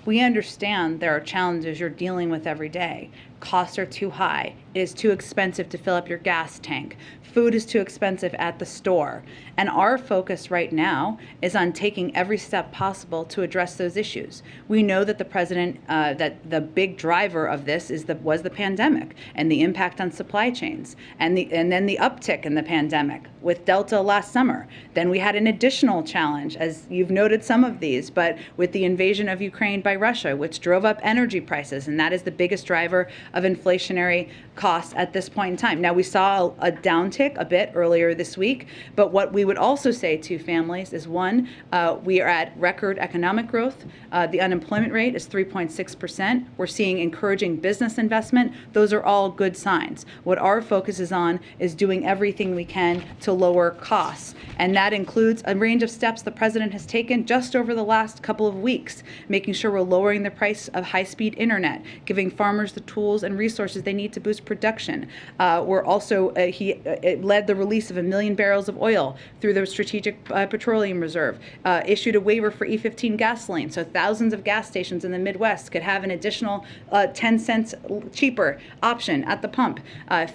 Speaker 3: we understand there are challenges you're dealing with every day. Costs are too high. It is too expensive to fill up your gas tank. Food is too expensive at the store. And our focus right now is on taking every step possible to address those issues. We know that the president, that the big driver of this was the pandemic and the impact on supply chains, and then the uptick in the pandemic with Delta last summer. Then we had an additional challenge, as you've noted some of these, but with the invasion of Ukraine by Russia, which drove up energy prices, and that is the biggest driver of inflationary costs at this point in time. Now, we saw a downtick a bit earlier this week, but what we would also say to families is, one, we are at record economic growth. The unemployment rate is 3.6%. We're seeing encouraging business investment. Those are all good signs. What our focus is on is doing everything we can to lower costs, and that includes a range of steps the president has taken just over the last couple of weeks, making sure we're lowering the price of high-speed internet, giving farmers the tools and resources they need to boost production. We're also, he led the release of 1 million barrels of oil through the Strategic Petroleum Reserve, issued a waiver for E15 gasoline, so thousands of gas stations in the Midwest could have an additional 10 cents cheaper option at the pump,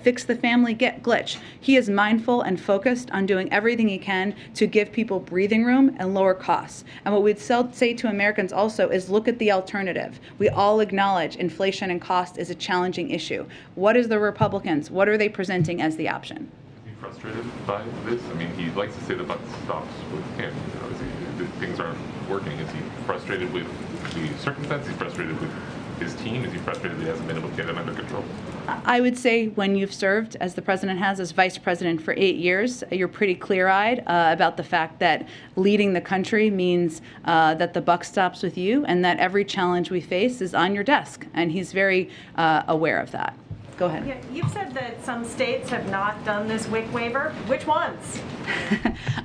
Speaker 3: fixed the family glitch. He is mindful and focused on doing everything he can to give people breathing room and lower costs. And what we'd say to Americans also is look at the alternative. We all acknowledge inflation and cost is a challenging issue. What is the Republicans? What are they presenting as the option?
Speaker 15: Is he frustrated by this? I mean, he likes to say the buck stops with him. Things aren't working. Is he frustrated with the circumstances? Is he frustrated with his team? Is he frustrated that he hasn't been able to get them under control?
Speaker 3: I would say when you've served, as the president has, as vice president for 8 years, you're pretty clear-eyed about the fact that leading the country means that the buck stops with you and that every challenge we face is on your desk. And he's very aware of that. Go ahead.
Speaker 16: Yeah, you've said that some states have not done this WIC waiver. Which ones?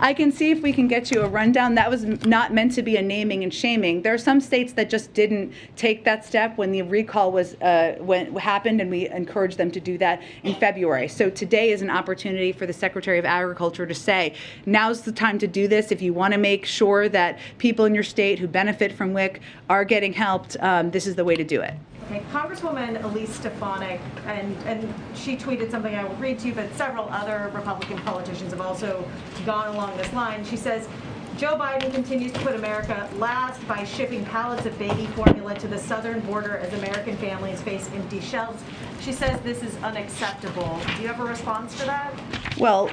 Speaker 3: I can see if we can get you a rundown. That was not meant to be a naming and shaming. There are some states that just didn't take that step when the recall happened, and we encouraged them to do that in February. So today is an opportunity for the Secretary of Agriculture to say, now's the time to do this. If you want to make sure that people in your state who benefit from WIC are getting helped, this is the way to do it.
Speaker 16: Okay, Congresswoman Elise Stefanik, and she tweeted something I will read to you, but several other Republican politicians have also gone along this line. She says, Joe Biden continues to put America last by shipping pallets of baby formula to the southern border as American families face empty shelves. She says this is unacceptable. Do you have a response to that?
Speaker 3: Well,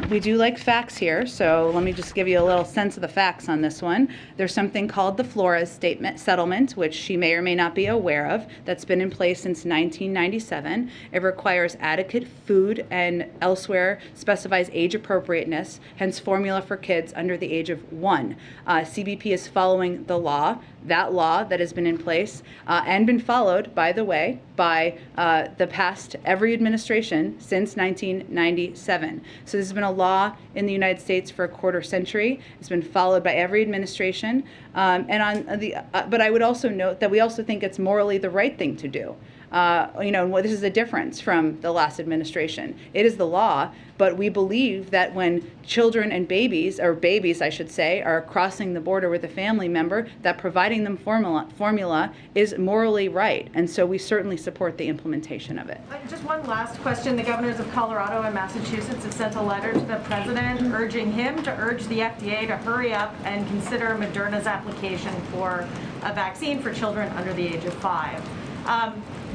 Speaker 3: we do like facts here, so let me just give you a little sense of the facts on this one. There's something called the Flores settlement, which she may or may not be aware of, that's been in place since 1997. It requires adequate food and elsewhere specifies age appropriateness, hence formula for kids under the age of 1. CBP is following the law. that law that has been in place and been followed, by the way, by the past every administration since 1997. So this has been a law in the United States for a quarter century. It's been followed by every administration. But I would also note that we also think it's morally the right thing to do. This is a difference from the last administration. It is the law, but we believe that when children and babies, or babies I should say, are crossing the border with a family member, that providing them formula is morally right. And so we certainly support the implementation of it.
Speaker 16: Just one last question. The governors of Colorado and Massachusetts have sent a letter to the president urging him to urge the FDA to hurry up and consider Moderna's application for a vaccine for children under the age of 5.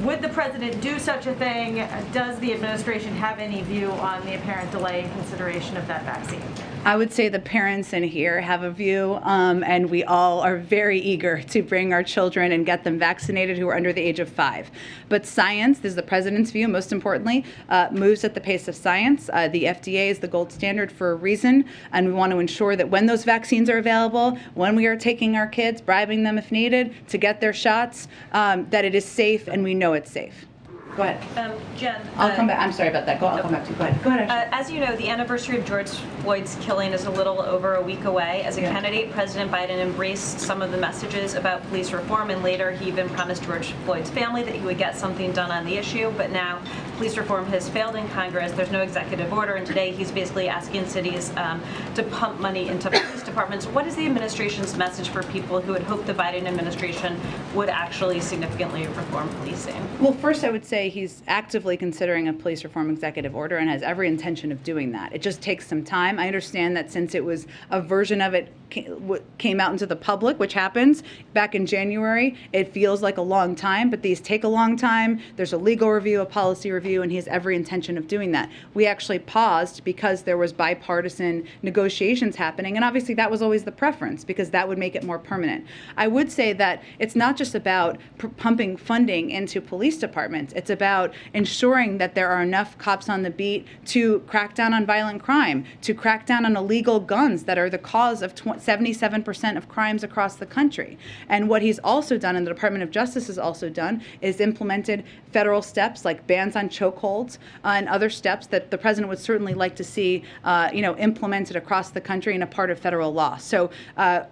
Speaker 16: Would the president do such a thing? Does the administration have any view on the apparent delay in consideration of that vaccine?
Speaker 3: I would say the parents in here have a view, and we all are very eager to bring our children and get them vaccinated who are under the age of 5. But science, this is the president's view, most importantly, moves at the pace of science. The FDA is the gold standard for a reason, and we want to ensure that when those vaccines are available, when we are taking our kids, bribing them if needed, to get their shots, that it is safe and we know it's safe. Go ahead.
Speaker 17: Jen.
Speaker 3: I'll come back. I'm sorry about that. I'll come back to you. Go ahead. Go ahead.
Speaker 17: As you know, the anniversary of George Floyd's killing is a little over a week away. As a candidate, President Biden embraced some of the messages about police reform, and later he even promised George Floyd's family that he would get something done on the issue. But now police reform has failed in Congress. There's no executive order, and today he's basically asking cities to pump money into police departments. What is the administration's message for people who had hoped the Biden administration would actually significantly reform policing?
Speaker 3: Well, first I would say he's actively considering a police reform executive order and has every intention of doing that. It just takes some time. I understand that since it was a version of it came out into the public, which happens back in January, it feels like a long time, but these take a long time. There's a legal review, a policy review, and he has every intention of doing that. We actually paused because there was bipartisan negotiations happening, and obviously that was always the preference because that would make it more permanent. I would say that it's not just about pumping funding into police departments. It's about ensuring that there are enough cops on the beat to crack down on violent crime, to crack down on illegal guns that are the cause of 77% of crimes across the country. And what he's also done, and the Department of Justice has also done, is implemented federal steps like bans on chokeholds and other steps that the president would certainly like to see implemented across the country and a part of federal law. So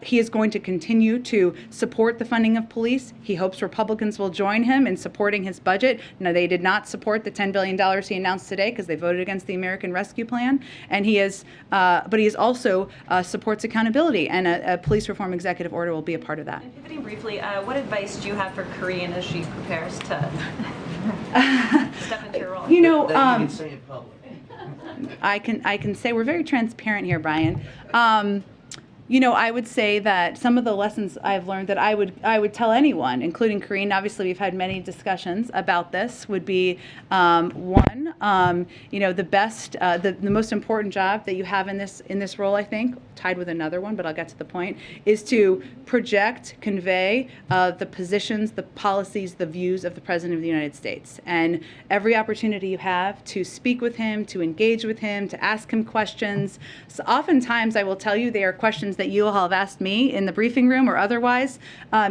Speaker 3: he is going to continue to support the funding of police. He hopes Republicans will join him in supporting his budget. Now, they did not support the $10 billion he announced today because they voted against the American Rescue Plan. And he is, but he is also supports accountability, and a police reform executive order will be a part of that.
Speaker 17: And pivoting briefly, what advice do you have for Corinne as she prepares to step into your role?
Speaker 6: That you can say in public.
Speaker 3: I can say we're very transparent here, Brian. I would say that some of the lessons I've learned that I would tell anyone, including Corinne, obviously we've had many discussions about this, would be one, the most important job that you have in this role, I think, tied with another one, but I'll get to the point, is to project, convey the positions, the policies, the views of the President of the United States. And every opportunity you have to speak with him, to engage with him, to ask him questions. So oftentimes, I will tell you, they are questions that you will have asked me in the briefing room or otherwise.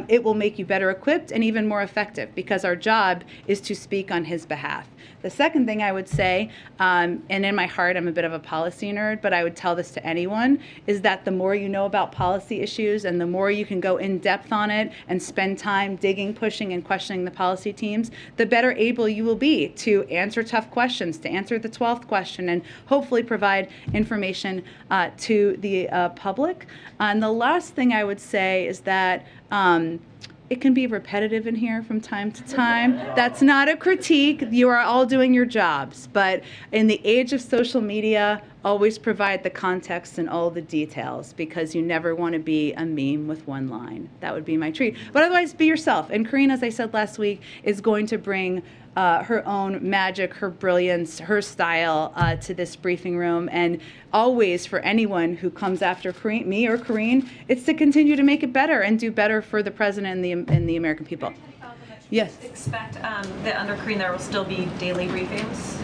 Speaker 3: It will make you better equipped and even more effective because our job is to speak on his behalf. The second thing I would say, and in my heart I'm a bit of a policy nerd, but I would tell this to anyone, is that the more you know about policy issues and the more you can go in depth on it and spend time digging, pushing, and questioning the policy teams, the better able you will be to answer tough questions, to answer the 12th question, and hopefully provide information to the public. And the last thing I would say is that it can be repetitive in here from time to time. That's not a critique. You are all doing your jobs. But in the age of social media, always provide the context and all the details because you never want to be a meme with one line. That would be my treat. But otherwise, be yourself. And Corinne, as I said last week, is going to bring her own magic, her brilliance, her style to this briefing room. And always, for anyone who comes after me or Corinne, it's to continue to make it better and do better for the president and the American people. Yes.
Speaker 17: Expect that under Corinne there will still be daily briefings?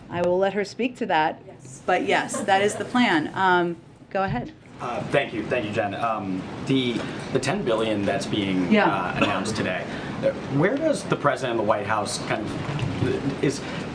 Speaker 3: I will let her speak to that. Yes. But yes, that is the plan. Go ahead.
Speaker 5: Thank you, Jen. The $10 billion that's being announced today, where does the president and the White House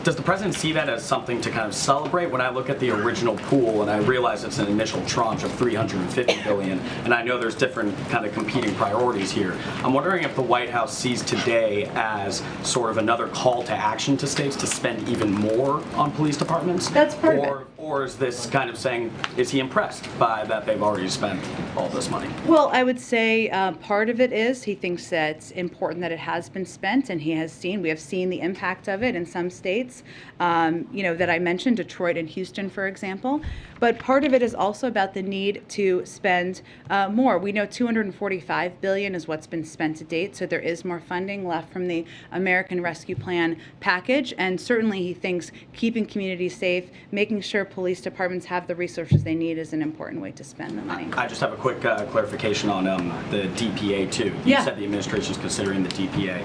Speaker 5: does the president see that as something to kind of celebrate? When I look at the original pool and I realize it's an initial tranche of $350 billion, and I know there's different kind of competing priorities here, I'm wondering if the White House sees today as sort of another call to action to states to spend even more on police departments?
Speaker 3: That's part of it.
Speaker 5: Or is this kind of saying, is he impressed by that they've already spent all this money?
Speaker 3: Well, I would say part of it is he thinks that it's important that it has been spent, and we have seen the impact of it in some states, that I mentioned, Detroit and Houston, for example. But part of it is also about the need to spend more. We know $245 billion is what's been spent to date, so there is more funding left from the American Rescue Plan package, and certainly he thinks keeping communities safe, making sure police departments have the resources they need is an important way to spend the money.
Speaker 5: I just have a quick clarification on the DPA too. You said the administration is considering the DPA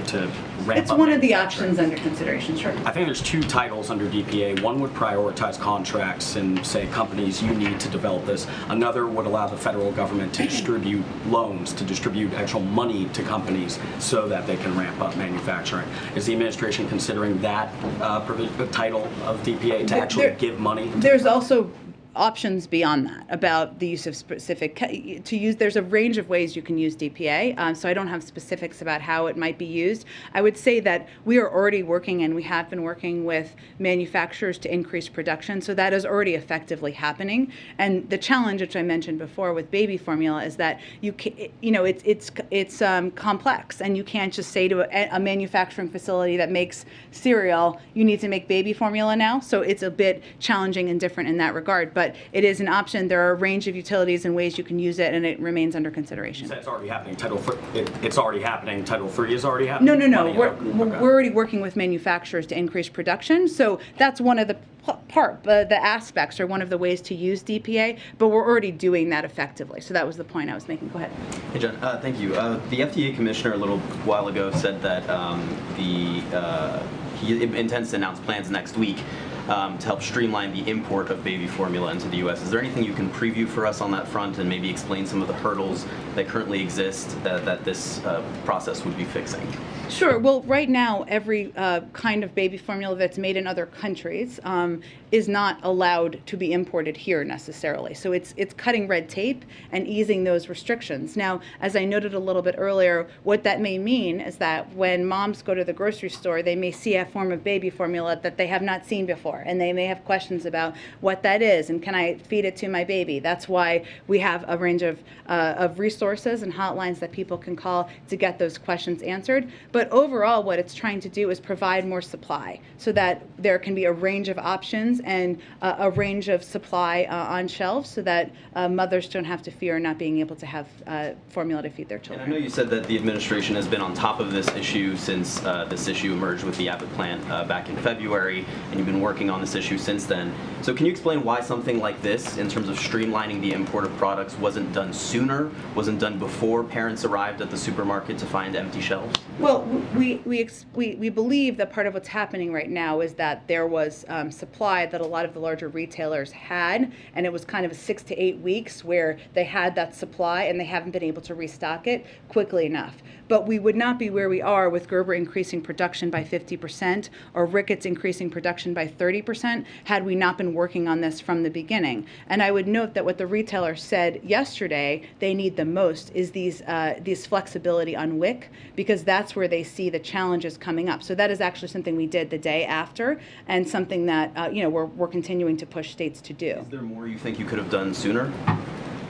Speaker 5: to ramp
Speaker 3: It's
Speaker 5: up.
Speaker 3: one of the options under consideration, sure.
Speaker 5: I think there's two titles under DPA. One would prioritize contracts and say, companies, you need to develop this. Another would allow the federal government to distribute loans, to distribute actual money to companies so that they can ramp up manufacturing. Is the administration considering that title of DPA to actually give money?
Speaker 3: There's also options beyond that about the use of there's a range of ways you can use DPA, so I don't have specifics about how it might be used. I would say that we are already working, and we have been working with manufacturers to increase production, so that is already effectively happening. And the challenge, which I mentioned before with baby formula, is that it's complex, and you can't just say to a manufacturing facility that makes cereal, you need to make baby formula now. So it's a bit challenging and different in that regard. But it is an option. There are a range of utilities and ways you can use it, and it remains under consideration.
Speaker 5: So it's already happening. It's already happening. Title III is already happening?
Speaker 3: No. We're already working with manufacturers to increase production. So that's one of the the aspects, or one of the ways to use DPA, but we're already doing that effectively. So that was the point I was making. Go ahead.
Speaker 18: Hey, Jen. Thank you. The FDA commissioner a little while ago said that he intends to announce plans next week to help streamline the import of baby formula into the U.S. Is there anything you can preview for us on that front and maybe explain some of the hurdles that currently exist that this process would be fixing?
Speaker 3: Sure. Well, right now, every kind of baby formula that's made in other countries is not allowed to be imported here necessarily. So it's cutting red tape and easing those restrictions. Now, as I noted a little bit earlier, what that may mean is that when moms go to the grocery store, they may see a form of baby formula that they have not seen before, and they may have questions about what that is and can I feed it to my baby. That's why we have a range of resources and hotlines that people can call to get those questions answered. But overall, what it's trying to do is provide more supply so that there can be a range of options and a range of supply on shelves so that mothers don't have to fear not being able to have formula to feed their children.
Speaker 18: And I know you said that the administration has been on top of this issue since this issue emerged with the Abbott plant back in February, and you've been working on this issue since then. So can you explain why something like this, in terms of streamlining the import of products, wasn't done sooner, wasn't done before parents arrived at the supermarket to find empty shelves?
Speaker 3: Well, we believe that part of what's happening right now is that there was supply that a lot of the larger retailers had, and it was kind of 6 to 8 weeks where they had that supply and they haven't been able to restock it quickly enough. But we would not be where we are with Gerber increasing production by 50% or Ricketts increasing production by 30% had we not been working on this from the beginning. And I would note that what the retailer said yesterday they need the most is these flexibility on WIC, because that's where they see the challenges coming up. So that is actually something we did the day after, and something that we're continuing to push states to do.
Speaker 18: Is there more you think you could have done sooner?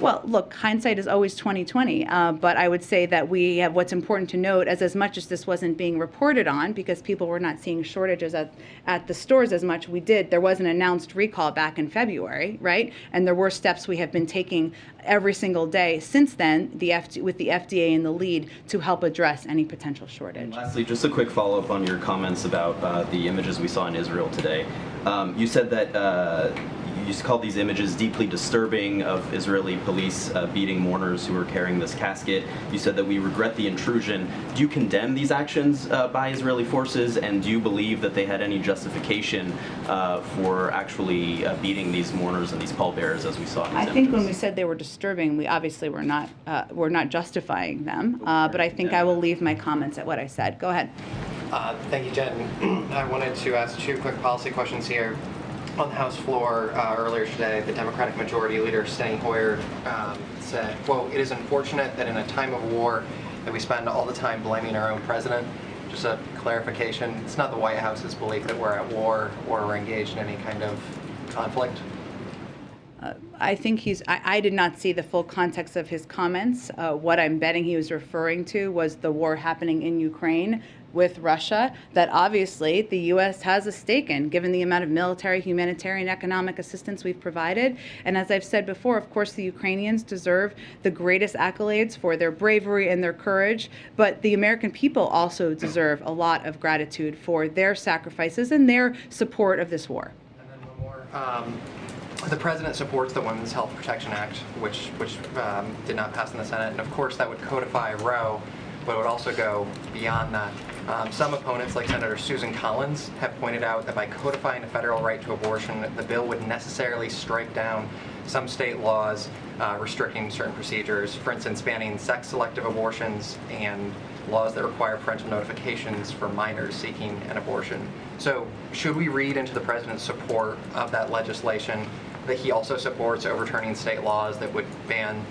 Speaker 3: Well, look, hindsight is always 20/20, but I would say that we have what's important to note as much as this wasn't being reported on because people were not seeing shortages at the stores as much, there was an announced recall back in February, right? And there were steps we have been taking every single day since then, with the FDA in the lead, to help address any potential shortage.
Speaker 18: And lastly, just a quick follow-up on your comments about the images we saw in Israel today. You said that You called these images deeply disturbing of Israeli police beating mourners who were carrying this casket. You said that we regret the intrusion. Do you condemn these actions by Israeli forces, and do you believe that they had any justification for actually beating these mourners and these pallbearers as we saw in these images?
Speaker 3: I think when we said they were disturbing, we obviously were not justifying them, but I think I will leave my comments at what I said. Go ahead.
Speaker 19: Thank you, Jen. I wanted to ask two quick policy questions here. On the House floor earlier today, the Democratic Majority Leader, Steny Hoyer, said, quote, "It is unfortunate that in a time of war that we spend all the time blaming our own president." Just a clarification, it's not the White House's belief that we're at war or we're engaged in any kind of conflict?
Speaker 3: I think I did not see the full context of his comments. What I'm betting he was referring to was the war happening in Ukraine with Russia that obviously the U.S. has a stake in, given the amount of military, humanitarian, economic assistance we've provided. And as I've said before, of course, the Ukrainians deserve the greatest accolades for their bravery and their courage, but the American people also deserve a lot of gratitude for their sacrifices and their support of this war.
Speaker 19: And then one more. The president supports the Women's Health Protection Act, which did not pass in the Senate, and of course that would codify Roe, but it would also go beyond that. Some opponents, like Senator Susan Collins, have pointed out that by codifying a federal right to abortion, the bill would necessarily strike down some state laws restricting certain procedures, for instance, banning sex-selective abortions and laws that require parental notifications for minors seeking an abortion. So should we read into the president's support of that legislation that he also supports overturning state laws that would ban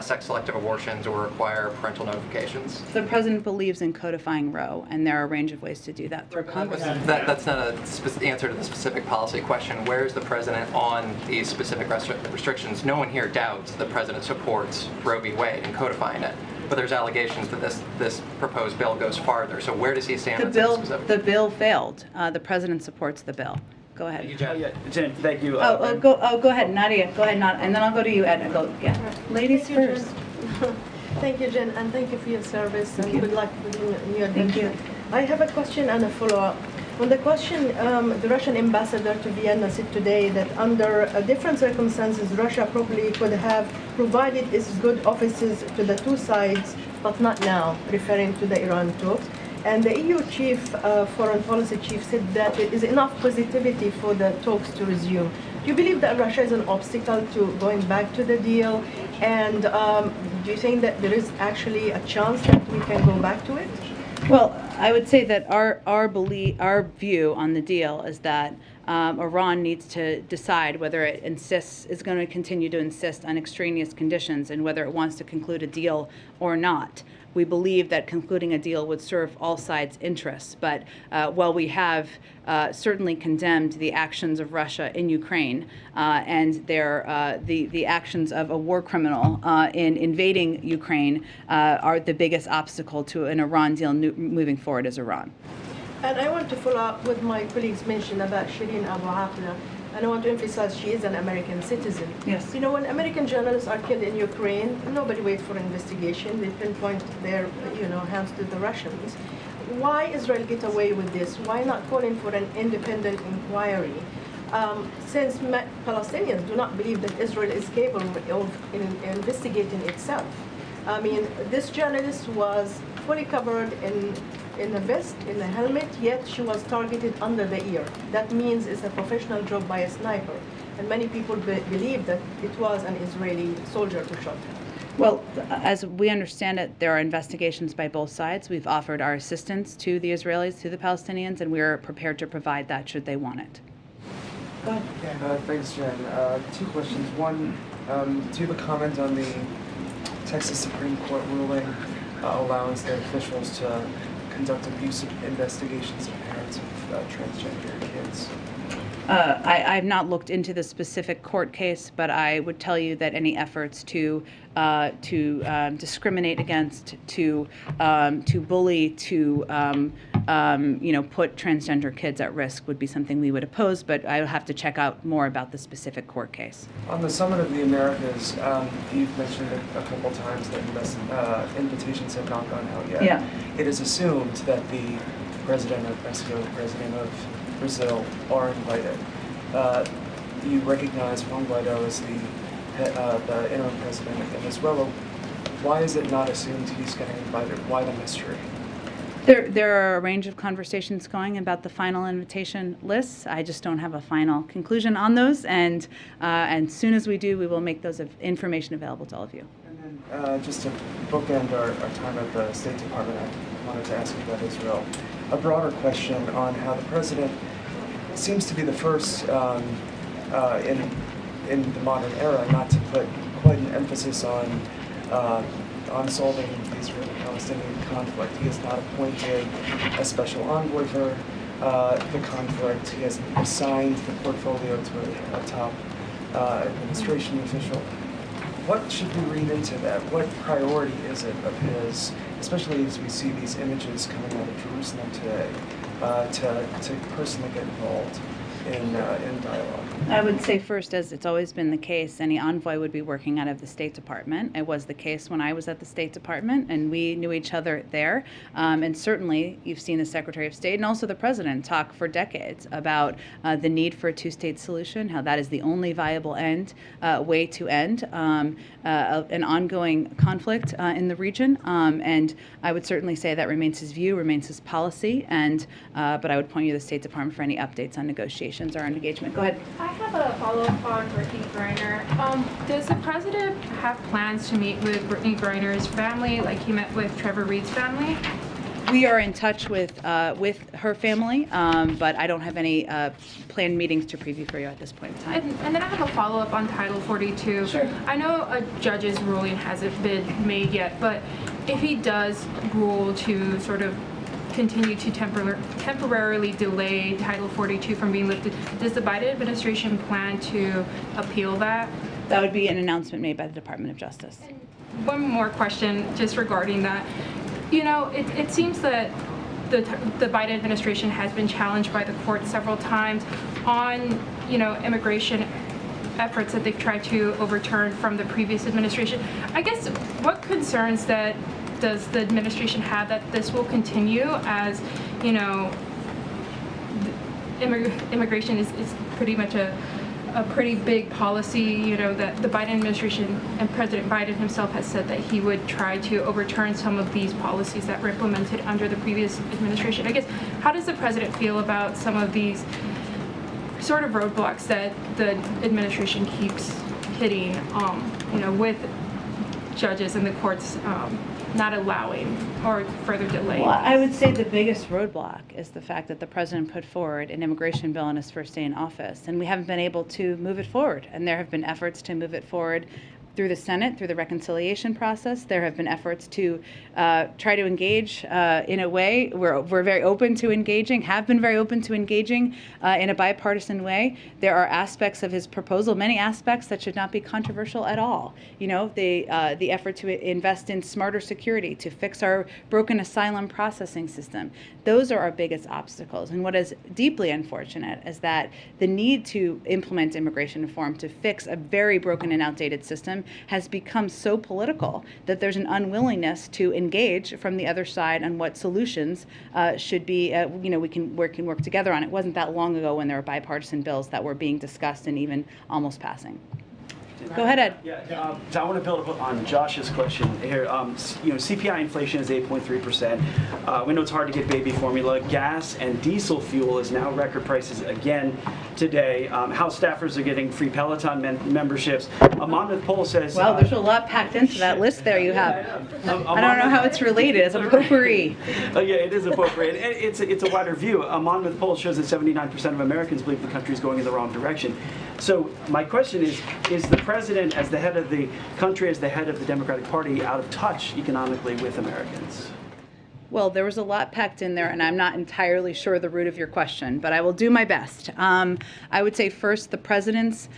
Speaker 19: sex-selective abortions or require parental notifications?
Speaker 3: The president believes in codifying Roe, and there are a range of ways to do that through Congress.
Speaker 19: That's not an answer to the specific policy question. Where is the president on these specific restrictions? No one here doubts the president supports Roe v. Wade and codifying it. But there's allegations that this proposed bill goes farther. So where does he stand on this specific?
Speaker 3: The bill failed. The president supports the bill. Go ahead.
Speaker 20: Jen, thank you.
Speaker 3: Go ahead, Nadia. Go ahead, and then I'll go to you, Edna. Go, yeah. Ladies first.
Speaker 21: Thank you, Jen, and thank you for your service, and good luck with your
Speaker 3: Thank you.
Speaker 21: I have a question and a follow-up. On the question, the Russian ambassador to Vienna said today that under different circumstances, Russia probably could have provided its good offices to the two sides, but not now, referring to the Iran talks. And the EU chief, foreign policy chief, said that there is enough positivity for the talks to resume. Do you believe that Russia is an obstacle to going back to the deal? And do you think that there is actually a chance that we can go back to it?
Speaker 3: Well, I would say that our view on the deal is that Iran needs to decide whether it is going to continue to insist on extraneous conditions and whether it wants to conclude a deal or not. We believe that concluding a deal would serve all sides' interests. But while we have certainly condemned the actions of Russia in Ukraine and the actions of a war criminal in invading Ukraine are the biggest obstacle to an Iran deal moving forward as Iran.
Speaker 21: And I want to follow up with my colleagues mentioned about Shireen Abu Akleh. And I want to emphasize she is an American citizen.
Speaker 3: Yes.
Speaker 21: You know, when American journalists are killed in Ukraine, nobody waits for investigation. They pinpoint their, hands to the Russians. Why Israel get away with this? Why not calling for an independent inquiry? Since Palestinians do not believe that Israel is capable of investigating itself. I mean, this journalist was fully covered in a vest, in a helmet, yet she was targeted under the ear. That means it's a professional job by a sniper. And many people believe that it was an Israeli soldier who shot her.
Speaker 3: Well, as we understand it, there are investigations by both sides. We've offered our assistance to the Israelis, to the Palestinians, and we are prepared to provide that should they want it. Go ahead.
Speaker 4: Thanks, Jen. Two questions. One, do you have a comment on the Texas Supreme Court ruling allowing state officials to conduct abuse investigations of parents of transgender kids?
Speaker 3: I have not looked into the specific court case, but I would tell you that any efforts to discriminate against, to bully, to put transgender kids at risk would be something we would oppose. But I would have to check out more about the specific court case.
Speaker 4: On the Summit of the Americas, you've mentioned it a couple times that invitations have not gone out yet.
Speaker 3: Yeah.
Speaker 4: It is assumed that the president of Mexico, the president of Brazil are invited. you recognize Juan Guaido as the interim president of Venezuela. Why is it not assumed he's getting invited? Why the mystery?
Speaker 3: There are a range of conversations going about the final invitation lists. I just don't have a final conclusion on those, and as soon as we do, we will make those information available to all of you.
Speaker 4: And then just to bookend our time at the State Department, I wanted to ask you about Israel. A broader question on how the president seems to be the first in the modern era not to put quite an emphasis on solving the Israeli-Palestinian conflict. He has not appointed a special envoy for the conflict. He has assigned the portfolio to a top administration official. What should we read into that? What priority is it of his, especially as we see these images coming out of Jerusalem today, to personally get involved in dialogue?
Speaker 3: I would say first, as it's always been the case, any envoy would be working out of the State Department. It was the case when I was at the State Department, and we knew each other there. And certainly, you've seen the Secretary of State and also the President talk for decades about the need for a two-state solution, how that is the only viable way to end an ongoing conflict in the region. And I would certainly say that remains his view, remains his policy. And but I would point you to the State Department for any updates on negotiations or on engagement. Go ahead.
Speaker 20: I have a follow-up on Brittany Greiner. Does the president have plans to meet with Brittany Greiner's family, like he met with Trevor Reed's family?
Speaker 3: We are in touch with her family, but I don't have any planned meetings to preview for you at this point in time.
Speaker 20: And then I have a follow-up on Title 42.
Speaker 3: Sure.
Speaker 20: I know a judge's ruling hasn't been made yet, but if he does rule to sort of continue to temporarily delay Title 42 from being lifted, does the Biden administration plan to appeal that?
Speaker 3: That would be an announcement made by the Department of Justice.
Speaker 20: One more question just regarding that. You know, it seems that the Biden administration has been challenged by the court several times on, you know, immigration efforts that they've tried to overturn from the previous administration. I guess what concerns that does the administration have that this will continue as, you know, immigration is pretty much a pretty big policy, you know, that the Biden administration and President Biden himself has said that he would try to overturn some of these policies that were implemented under the previous administration. I guess, how does the president feel about some of these sort of roadblocks that the administration keeps hitting, you know, with judges and the courts not allowing or further delaying?
Speaker 3: Well, I would say the biggest roadblock is the fact that the president put forward an immigration bill on his first day in office, and we haven't been able to move it forward. And there have been efforts to move it forward through the Senate, through the reconciliation process. There have been efforts to try to engage in a way. We're very open to engaging, have been very open to engaging in a bipartisan way. There are aspects of his proposal, many aspects that should not be controversial at all. You know, the effort to invest in smarter security, to fix our broken asylum processing system. Those are our biggest obstacles. And what is deeply unfortunate is that the need to implement immigration reform to fix a very broken and outdated system has become so political that there's an unwillingness to engage from the other side on what solutions should be, you know, we can work together on. It wasn't that long ago when there were bipartisan bills that were being discussed and even almost passing. Go ahead, Ed.
Speaker 22: Yeah, so I want to build on Josh's question here. You know, CPI inflation is 8.3%. We know it's hard to get baby formula. Gas and diesel fuel is now record prices again today. House staffers are getting free Peloton memberships. A Monmouth poll says...
Speaker 3: Well, there's a lot packed into that list there you have. I don't know how it's related. It's a potpourri.
Speaker 22: Yeah, it is a potpourri. It's a wider view. A Monmouth poll shows that 79% of Americans believe the country is going in the wrong direction. So my question is the president, as the head of the country, as the head of the Democratic Party, out of touch economically with Americans?
Speaker 3: Well, there was a lot packed in there, and I'm not entirely sure the root of your question, but I will do my best. I would say first, the president's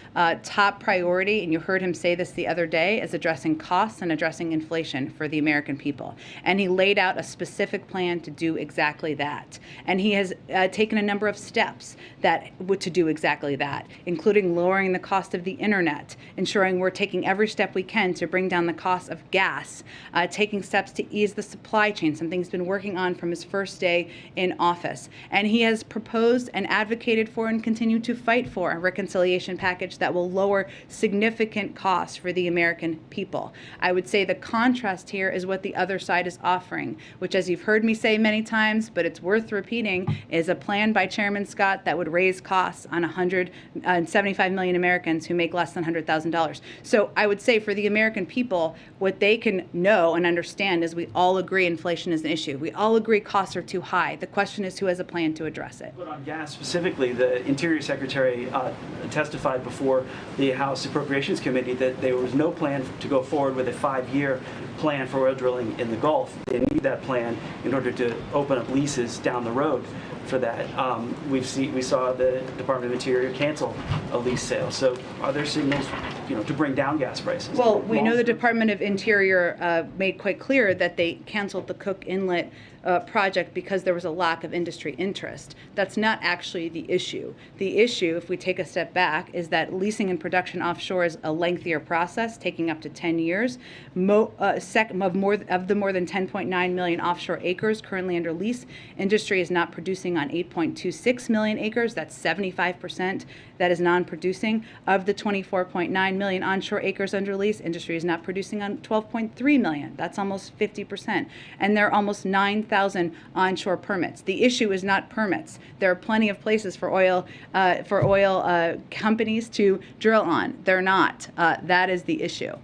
Speaker 3: top priority, and you heard him say this the other day, is addressing costs and addressing inflation for the American people. And he laid out a specific plan to do exactly that. And he has taken a number of steps to do exactly that, including lowering the cost of the internet, ensuring we're taking every step we can to bring down the cost of gas, taking steps to ease the supply chain. Something's been been working on from his first day in office. And he has proposed and advocated for and continued to fight for a reconciliation package that will lower significant costs for the American people. I would say the contrast here is what the other side is offering, which, as you've heard me say many times, but it's worth repeating, is a plan by Chairman Scott that would raise costs on 175 million Americans who make less than $100,000. So I would say for the American people, what they can know and understand is we all agree inflation is an issue. We all agree costs are too high. The question is who has a plan to address it.
Speaker 22: But on gas specifically, the Interior Secretary testified before the House Appropriations Committee that there was no plan to go forward with a 5-year plan for oil drilling in the Gulf. They need that plan in order to open up leases down the road for that. We saw the Department of Interior cancel a lease sale. So are there signals, to bring down gas prices?
Speaker 3: Well, we know the Department of Interior made quite clear that they canceled the Cook Inlet project because there was a lack of industry interest. That's not actually the issue. The issue, if we take a step back, is that leasing and production offshore is a lengthier process, taking up to 10 years. Of the more than 10.9 million offshore acres currently under lease, industry is not producing on 8.26 million acres. That's 75% that is non-producing. Of the 24.9 million onshore acres under lease, industry is not producing on 12.3 million. That's almost 50%. And there are almost 9,000 onshore permits. The issue is not permits. There are plenty of places for oil companies to drill on. They're not. That is the issue.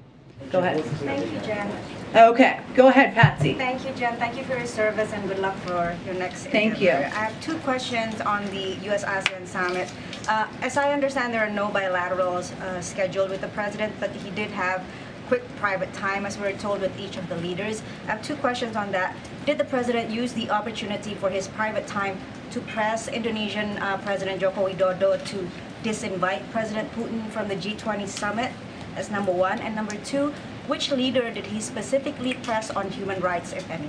Speaker 3: Go ahead.
Speaker 1: Thank you, Jen.
Speaker 3: Okay, go ahead, Patsy.
Speaker 1: Thank you, Jen. Thank you for your service and good luck for your next
Speaker 3: Thank you.
Speaker 1: endeavor. I have 2 questions on the U.S.-ASEAN summit. As I understand, there are no bilaterals scheduled with the president, but he did have quick private time, as we were told, with each of the leaders. I have 2 questions on that. Did the president use the opportunity for his private time to press Indonesian President Joko Widodo to disinvite President Putin from the G20 summit? That's number 1. And number 2, which leader did he specifically press on human rights, if any?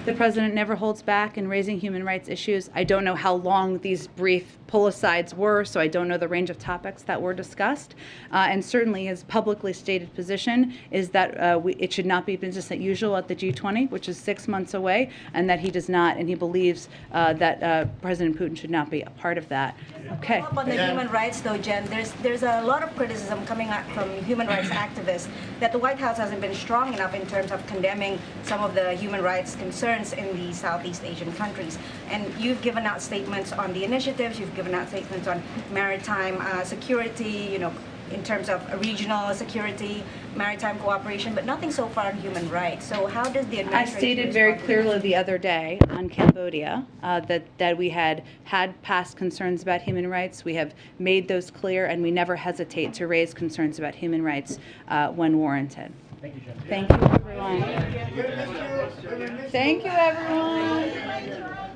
Speaker 3: The president never holds back in raising human rights issues. I don't know how long these brief pull-asides were, so I don't know the range of topics that were discussed. And certainly his publicly stated position is that it should not be business as usual at the G20, which is 6 months away, and that he does not, and he believes that President Putin should not be a part of that. Okay.
Speaker 1: On the human rights, though, Jen, there's a lot of criticism coming out from human rights activists that the White House hasn't been strong enough in terms of condemning some of the human rights concerns in the Southeast Asian countries. And you've given out statements on the initiatives, you've given out statements on maritime security, in terms of regional security, maritime cooperation, but nothing so far on human rights. So how does the administration...
Speaker 3: I stated very clearly the other day on Cambodia that we had past concerns about human rights. We have made those clear, and we never hesitate to raise concerns about human rights when warranted.
Speaker 22: Thank you, Jen.
Speaker 3: Thank you, everyone. Thank you, everyone.